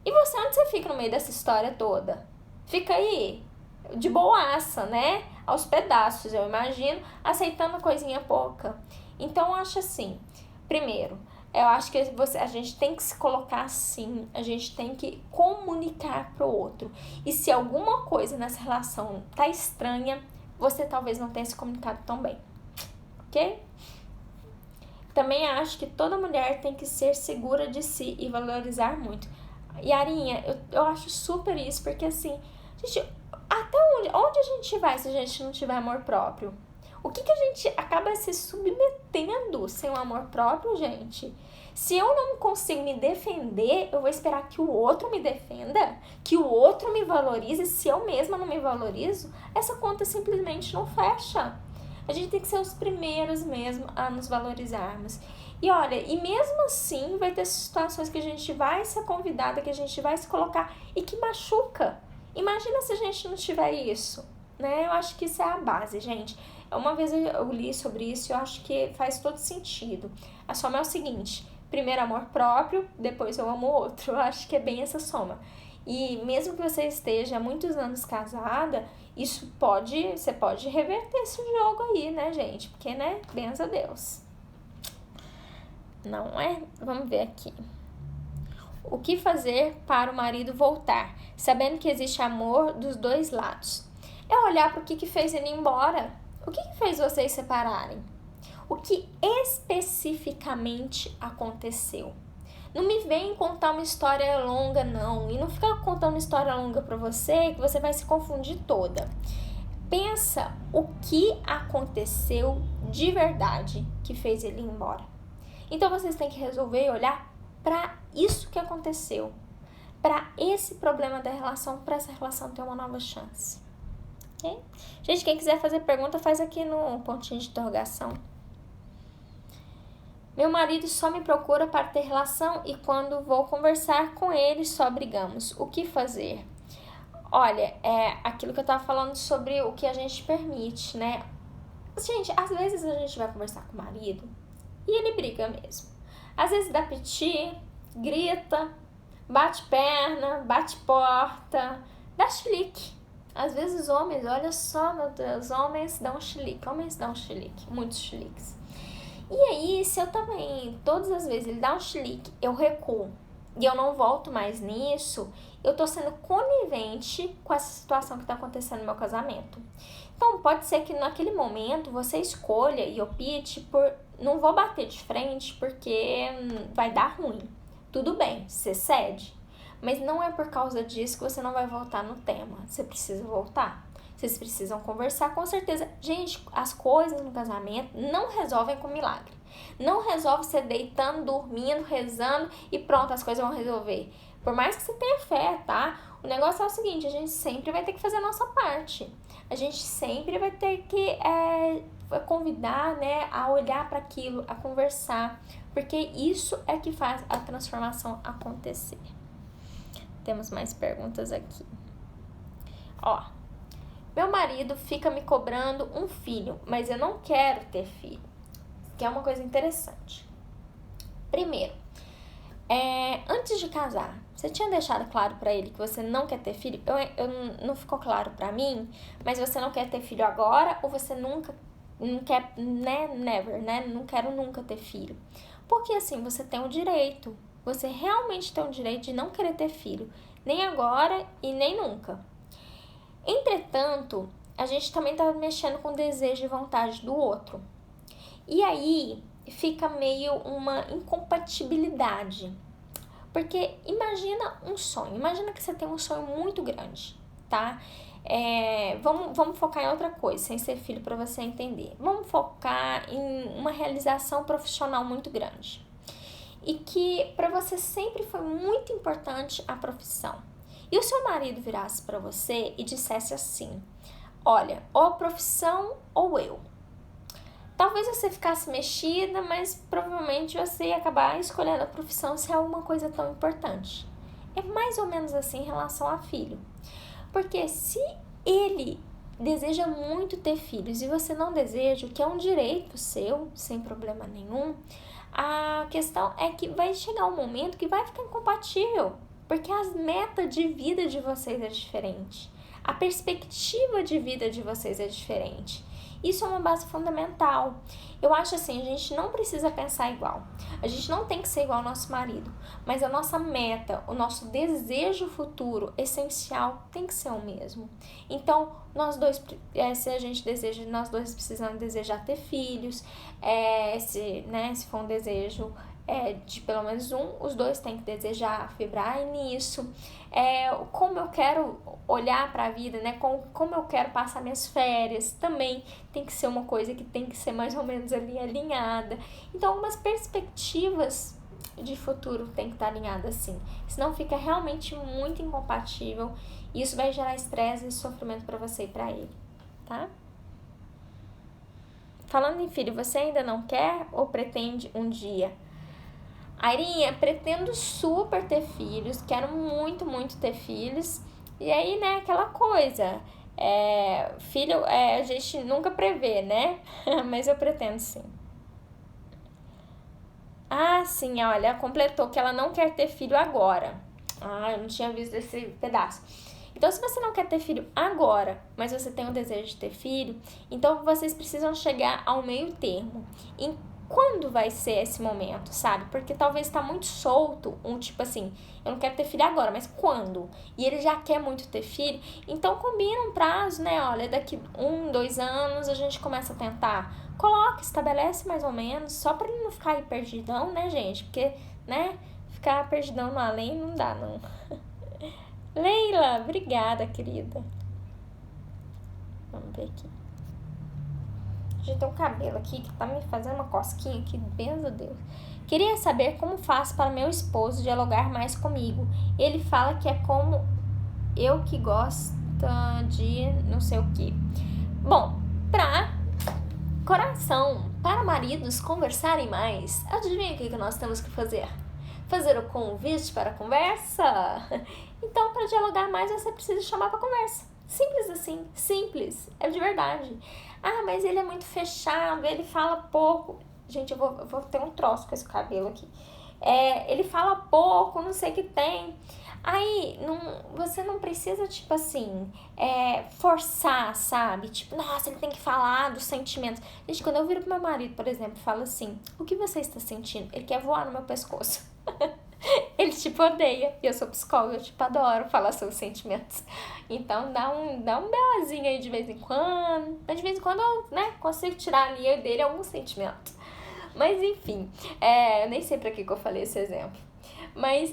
E você, onde você fica no meio dessa história toda? Fica aí, de boaça, né? Aos pedaços, eu imagino, aceitando coisinha pouca. Então, eu acho assim, primeiro, eu acho que a gente tem que se colocar assim, a gente tem que comunicar pro outro. E se alguma coisa nessa relação tá estranha, você talvez não tenha se comunicado tão bem, ok? Também acho que toda mulher tem que ser segura de si e valorizar muito. Yarinha, eu acho super isso, porque assim, gente, até onde a gente vai se a gente não tiver amor próprio? O que a gente acaba se submetendo sem o amor próprio, gente? Se eu não consigo me defender, eu vou esperar que o outro me defenda, que o outro me valorize. Se eu mesma não me valorizo, essa conta simplesmente não fecha. A gente tem que ser os primeiros mesmo a nos valorizarmos. E olha, e mesmo assim vai ter situações que a gente vai ser convidada, que a gente vai se colocar e que machuca. Imagina se a gente não tiver isso, né? Eu acho que isso é a base, gente. Uma vez eu li sobre isso e eu acho que faz todo sentido. A soma é o seguinte: primeiro amor próprio, depois eu amo o outro. Eu acho que é bem essa soma. E mesmo que você esteja há muitos anos casada, você pode reverter esse jogo aí, né, gente? Porque, né, benza a Deus. Não é? Vamos ver aqui. O que fazer para o marido voltar, sabendo que existe amor dos dois lados? É olhar para o que fez ele ir embora. O que fez vocês separarem? O que especificamente aconteceu? Não me vem contar uma história longa, não. E não fica contando uma história longa pra você, que você vai se confundir toda. Pensa o que aconteceu de verdade que fez ele ir embora. Então vocês têm que resolver e olhar para isso que aconteceu, para esse problema da relação, para essa relação ter uma nova chance. Okay? Gente, quem quiser fazer pergunta, faz aqui no pontinho de interrogação. Meu marido só me procura para ter relação e quando vou conversar com ele só brigamos. O que fazer? Olha, é aquilo que eu tava falando sobre o que a gente permite, né? Gente, às vezes a gente vai conversar com o marido e ele briga mesmo. Às vezes dá piti, grita, bate perna, bate porta, dá chilique. Às vezes os homens, olha só, meu Deus, homens dão chilique, muitos chiliques. E aí, se eu também, todas as vezes ele dá um chilique, eu recuo e eu não volto mais nisso, eu tô sendo conivente com essa situação que tá acontecendo no meu casamento. Então, pode ser que naquele momento você escolha e opte por não vou bater de frente porque vai dar ruim. Tudo bem, você cede, mas não é por causa disso que você não vai voltar no tema. Você precisa voltar. Vocês precisam conversar, com certeza. Gente, as coisas no casamento não resolvem com milagre. Não resolve você deitando, dormindo, rezando e pronto, as coisas vão resolver. Por mais que você tenha fé, tá? O negócio é o seguinte, a gente sempre vai ter que fazer a nossa parte. A gente sempre vai ter que convidar, né, a olhar para aquilo, a conversar. Porque isso é que faz a transformação acontecer. Temos mais perguntas aqui. Ó. Meu marido fica me cobrando um filho, mas eu não quero ter filho. Que é uma coisa interessante. Primeiro, antes de casar, você tinha deixado claro pra ele que você não quer ter filho? Não ficou claro pra mim, mas você não quer ter filho agora ou você não quer, né, never, né? Não quero nunca ter filho. Porque assim, você tem o direito, você realmente tem o direito de não querer ter filho, nem agora e nem nunca. Entretanto, a gente também tá mexendo com o desejo e vontade do outro. E aí fica meio uma incompatibilidade. Porque imagina um sonho. Imagina que você tem um sonho muito grande, tá? Vamos focar em outra coisa, sem ser filho, para você entender. Vamos focar em uma realização profissional muito grande. E que para você sempre foi muito importante a profissão. E o seu marido virasse para você e dissesse assim: olha, ou a profissão ou eu. Talvez você ficasse mexida, mas provavelmente você ia acabar escolhendo a profissão se é uma coisa tão importante. É mais ou menos assim em relação a filho. Porque se ele deseja muito ter filhos e você não deseja, o que é um direito seu, sem problema nenhum, a questão é que vai chegar um momento que vai ficar incompatível. Porque as metas de vida de vocês é diferente. A perspectiva de vida de vocês é diferente. Isso é uma base fundamental. Eu acho assim, a gente não precisa pensar igual. A gente não tem que ser igual ao nosso marido. Mas a nossa meta, o nosso desejo futuro essencial tem que ser o mesmo. Então, nós dois, se a gente deseja, nós dois precisamos desejar ter filhos. Se for um desejo de pelo menos os dois têm que desejar, vibrar nisso. Como eu quero olhar para a vida, né? Como eu quero passar minhas férias, também tem que ser uma coisa que tem que ser mais ou menos ali alinhada. Então, algumas perspectivas de futuro tem que estar alinhada assim, senão fica realmente muito incompatível e isso vai gerar estresse e sofrimento para você e para ele, tá? Falando em filho, você ainda não quer ou pretende um dia? Airinha, pretendo super ter filhos, quero muito, muito ter filhos. E aí, né, aquela coisa, filho, a gente nunca prevê, né? Mas eu pretendo sim. Ah, sim, olha, completou que ela não quer ter filho agora. Ah, eu não tinha visto esse pedaço. Então, se você não quer ter filho agora, mas você tem o desejo de ter filho, então vocês precisam chegar ao meio termo. Quando vai ser esse momento, sabe? Porque talvez tá muito solto, tipo assim, eu não quero ter filho agora, mas quando? E ele já quer muito ter filho, então combina um prazo, né? Olha, daqui 2 anos a gente começa a tentar. Coloca, estabelece mais ou menos, só pra ele não ficar aí perdidão, né, gente? Porque, né, ficar perdidão no além não dá, não. Leila, obrigada, querida. Vamos ver aqui. Já tem um cabelo aqui que tá me fazendo uma cosquinha aqui, benzo Deus. Queria saber como faço para meu esposo dialogar mais comigo. Ele fala que é como eu que gosta de não sei o que. Bom, para coração, para maridos conversarem mais, adivinha o que nós temos que fazer? Fazer o convite para a conversa? Então, para dialogar mais, você precisa chamar para conversa. Simples assim, simples, é de verdade. Ah, mas ele é muito fechado, ele fala pouco. Gente, eu vou ter um troço com esse cabelo aqui. Ele fala pouco, não sei o que tem. Aí, você não precisa, tipo assim, forçar, sabe? Tipo, nossa, ele tem que falar dos sentimentos. Gente, quando eu viro pro meu marido, por exemplo, falo assim, o que você está sentindo? Ele quer voar no meu pescoço. Ele, tipo, odeia. E eu sou psicóloga, eu, tipo, adoro falar sobre sentimentos. Então, dá um belozinho aí de vez em quando. Mas de vez em quando eu, né, consigo tirar ali dele algum sentimento. Mas, enfim, eu nem sei pra que eu falei esse exemplo. Mas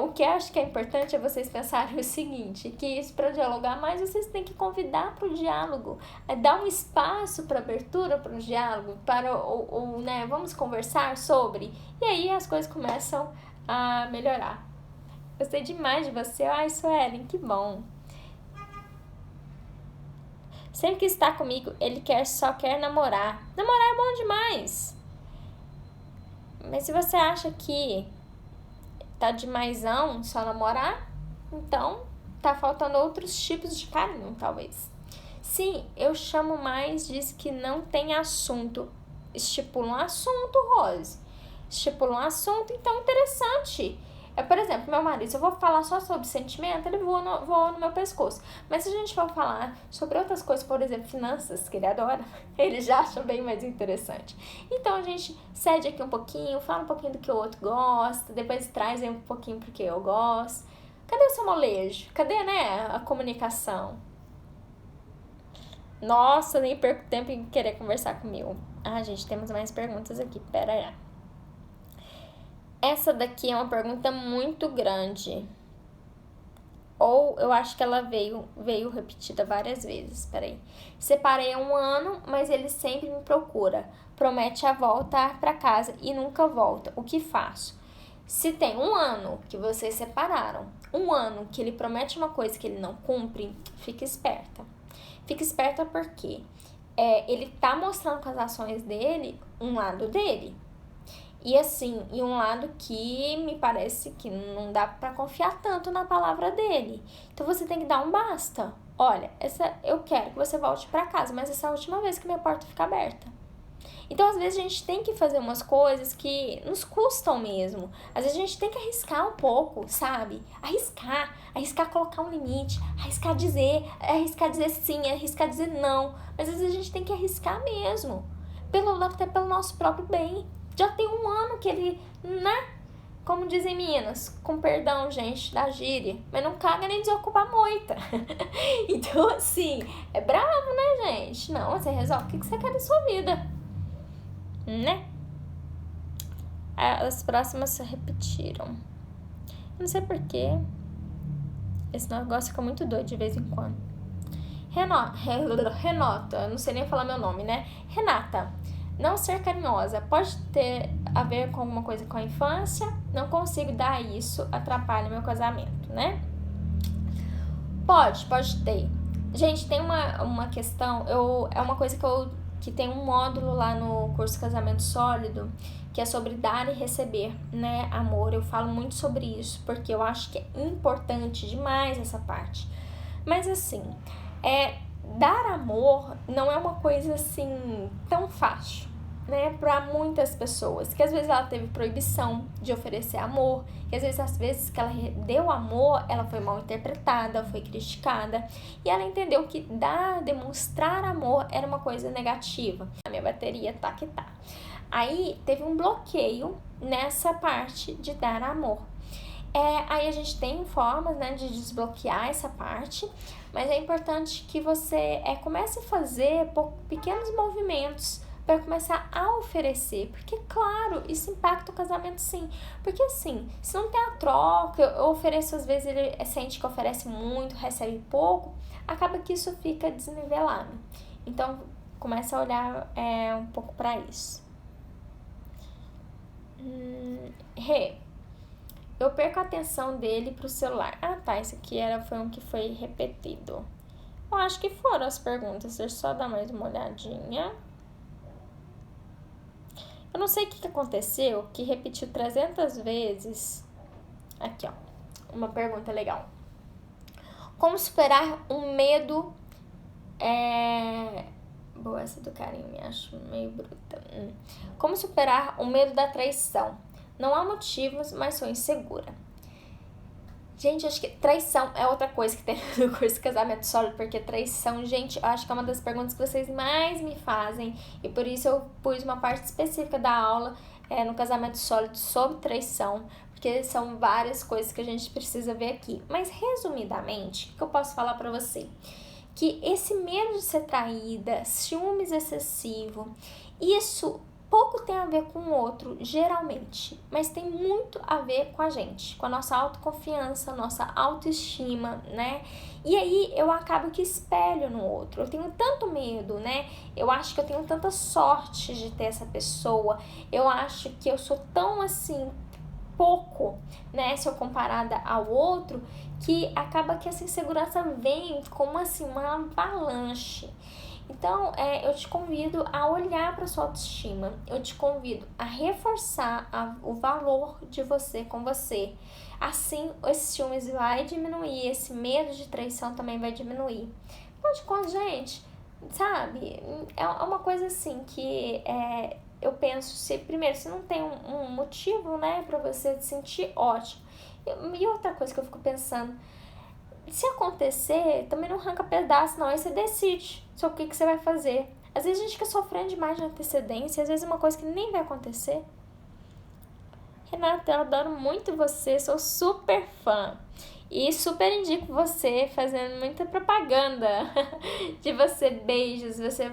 o que eu acho que é importante é vocês pensarem o seguinte, que para dialogar mais, vocês têm que convidar para o diálogo, dar um espaço para abertura para o diálogo, para né, vamos conversar sobre, e aí as coisas começam a melhorar. Gostei demais de você. Ai, Suelen, que bom. Sempre que está comigo, ele só quer namorar. Namorar é bom demais. Mas se você acha que tá demaisão só namorar, então tá faltando outros tipos de carinho, talvez. Sim, eu chamo mais, diz que não tem assunto. Estipula um assunto, Rose. Estipula um assunto, então interessante. Por exemplo, meu marido, se eu vou falar só sobre sentimento, ele voa no meu pescoço. Mas se a gente for falar sobre outras coisas, por exemplo, finanças, que ele adora, ele já acha bem mais interessante. Então a gente cede aqui um pouquinho, fala um pouquinho do que o outro gosta, depois traz aí um pouquinho pro que eu gosto. Cadê o seu molejo? Cadê, né, a comunicação? Nossa, nem perco tempo em querer conversar comigo. Ah, gente, temos mais perguntas aqui, pera aí. Essa daqui é uma pergunta muito grande. Ou eu acho que ela veio repetida várias vezes. Peraí. Separei há 1 ano, mas ele sempre me procura. Promete a voltar pra casa e nunca volta. O que faço? Se tem 1 ano que vocês separaram, 1 ano que ele promete uma coisa que ele não cumpre, fica esperta. Fica esperta porque ele tá mostrando com as ações dele um lado dele. E assim, e um lado que me parece que não dá pra confiar tanto na palavra dele. Então você tem que dar um basta. Olha, eu quero que você volte pra casa, mas essa é a última vez que minha porta fica aberta. Então, às vezes, a gente tem que fazer umas coisas que nos custam mesmo. Às vezes, a gente tem que arriscar um pouco, sabe? Arriscar colocar um limite, arriscar dizer sim, arriscar dizer não. Mas, às vezes, a gente tem que arriscar mesmo, até pelo nosso próprio bem. Já tem 1 ano que ele, né? Como dizem Minas, com perdão, gente, da gíria, mas não caga nem desocupa a moita. Então, assim, é bravo, né, gente? Não, você resolve o que você quer da sua vida, né? As próximas se repetiram. Não sei porquê. Esse negócio fica muito doido de vez em quando. Renata, não sei nem falar meu nome, né? Renata, não ser carinhosa pode ter a ver com alguma coisa com a infância? Não consigo dar isso, atrapalha meu casamento, né? Pode ter. Gente, tem uma questão, é uma coisa que tem um módulo lá no curso Casamento Sólido, que é sobre dar e receber, né, amor. Eu falo muito sobre isso, porque eu acho que é importante demais essa parte. Mas assim, dar amor não é uma coisa assim tão fácil, né, para muitas pessoas, que às vezes ela teve proibição de oferecer amor, que às vezes que ela deu amor, ela foi mal interpretada, foi criticada, e ela entendeu que demonstrar amor era uma coisa negativa. A minha bateria tá que tá. Aí teve um bloqueio nessa parte de dar amor. Aí a gente tem formas, né, de desbloquear essa parte, mas é importante que você comece a fazer pequenos movimentos para começar a oferecer, porque claro, isso impacta o casamento sim, porque assim, se não tem a troca, eu ofereço, às vezes ele sente que oferece muito, recebe pouco, acaba que isso fica desnivelado. Então começa a olhar um pouco para isso. Eu perco a atenção dele pro celular. Ah, tá, esse aqui foi um que foi repetido. Eu acho que foram as perguntas, deixa eu só dar mais uma olhadinha. Eu não sei o que aconteceu, que repetiu 300 vezes. Aqui, ó, uma pergunta legal. Como superar um medo... Boa, essa do carinho, me acho meio bruta. Como superar o medo da traição? Não há motivos, mas sou insegura. Gente, acho que traição é outra coisa que tem no curso Casamento Sólido, porque traição, gente, eu acho que é uma das perguntas que vocês mais me fazem, e por isso eu pus uma parte específica da aula no Casamento Sólido sobre traição, porque são várias coisas que a gente precisa ver aqui. Mas, resumidamente, o que eu posso falar pra você? Que esse medo de ser traída, ciúmes excessivo, isso pouco tem a ver com o outro, geralmente, mas tem muito a ver com a gente, com a nossa autoconfiança, nossa autoestima, né? E aí eu acabo que espelho no outro. Eu tenho tanto medo, né? Eu acho que eu tenho tanta sorte de ter essa pessoa. Eu acho que eu sou tão assim pouco, né, se eu comparada ao outro, que acaba que essa insegurança vem como assim uma avalanche. Então, eu te convido a olhar para sua autoestima, eu te convido a reforçar o valor de você com você. Assim, esse ciúmes vai diminuir, esse medo de traição também vai diminuir. Afinal de contas, gente, sabe, é uma coisa assim que eu penso, primeiro, se não tem um motivo, né, pra você se sentir ótimo. E outra coisa que eu fico pensando, se acontecer, também não arranca pedaço, não. Aí você decide sobre o que você vai fazer. Às vezes a gente fica sofrendo demais de antecedência, às vezes é uma coisa que nem vai acontecer. Renata, eu adoro muito você, sou super fã. E super indico você fazendo muita propaganda de você. Beijos, você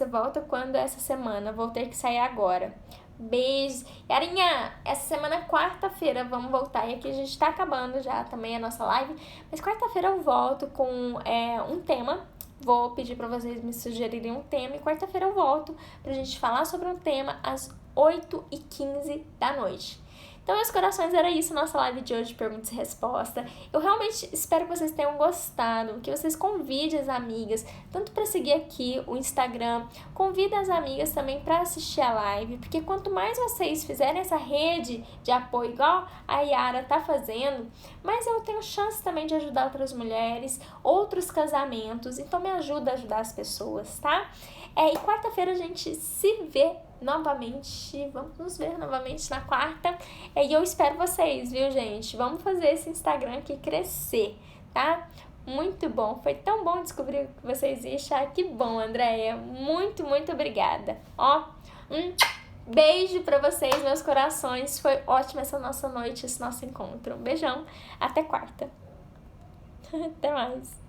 volta quando essa semana? Vou ter que sair agora. Beijos. Yarinha, essa semana é quarta-feira, vamos voltar. E aqui a gente tá acabando já também a nossa live. Mas quarta-feira eu volto com um tema. Vou pedir pra vocês me sugerirem um tema. E quarta-feira eu volto pra gente falar sobre um tema às 8h15 da noite. Então, meus corações, era isso, nossa live de hoje de perguntas e respostas. Eu realmente espero que vocês tenham gostado, que vocês convidem as amigas, tanto para seguir aqui o Instagram, convidem as amigas também para assistir a live, porque quanto mais vocês fizerem essa rede de apoio, igual a Yara tá fazendo, mais eu tenho chance também de ajudar outras mulheres, outros casamentos, então me ajuda a ajudar as pessoas, tá? E quarta-feira a gente se vê novamente, vamos nos ver novamente na quarta, e eu espero vocês, viu, gente? Vamos fazer esse Instagram aqui crescer, tá? Muito bom, foi tão bom descobrir que vocês iam achar. Que bom, Andréia, muito, muito obrigada. Ó, beijo pra vocês, meus corações, foi ótima essa nossa noite, esse nosso encontro. Um beijão, até quarta. Até mais.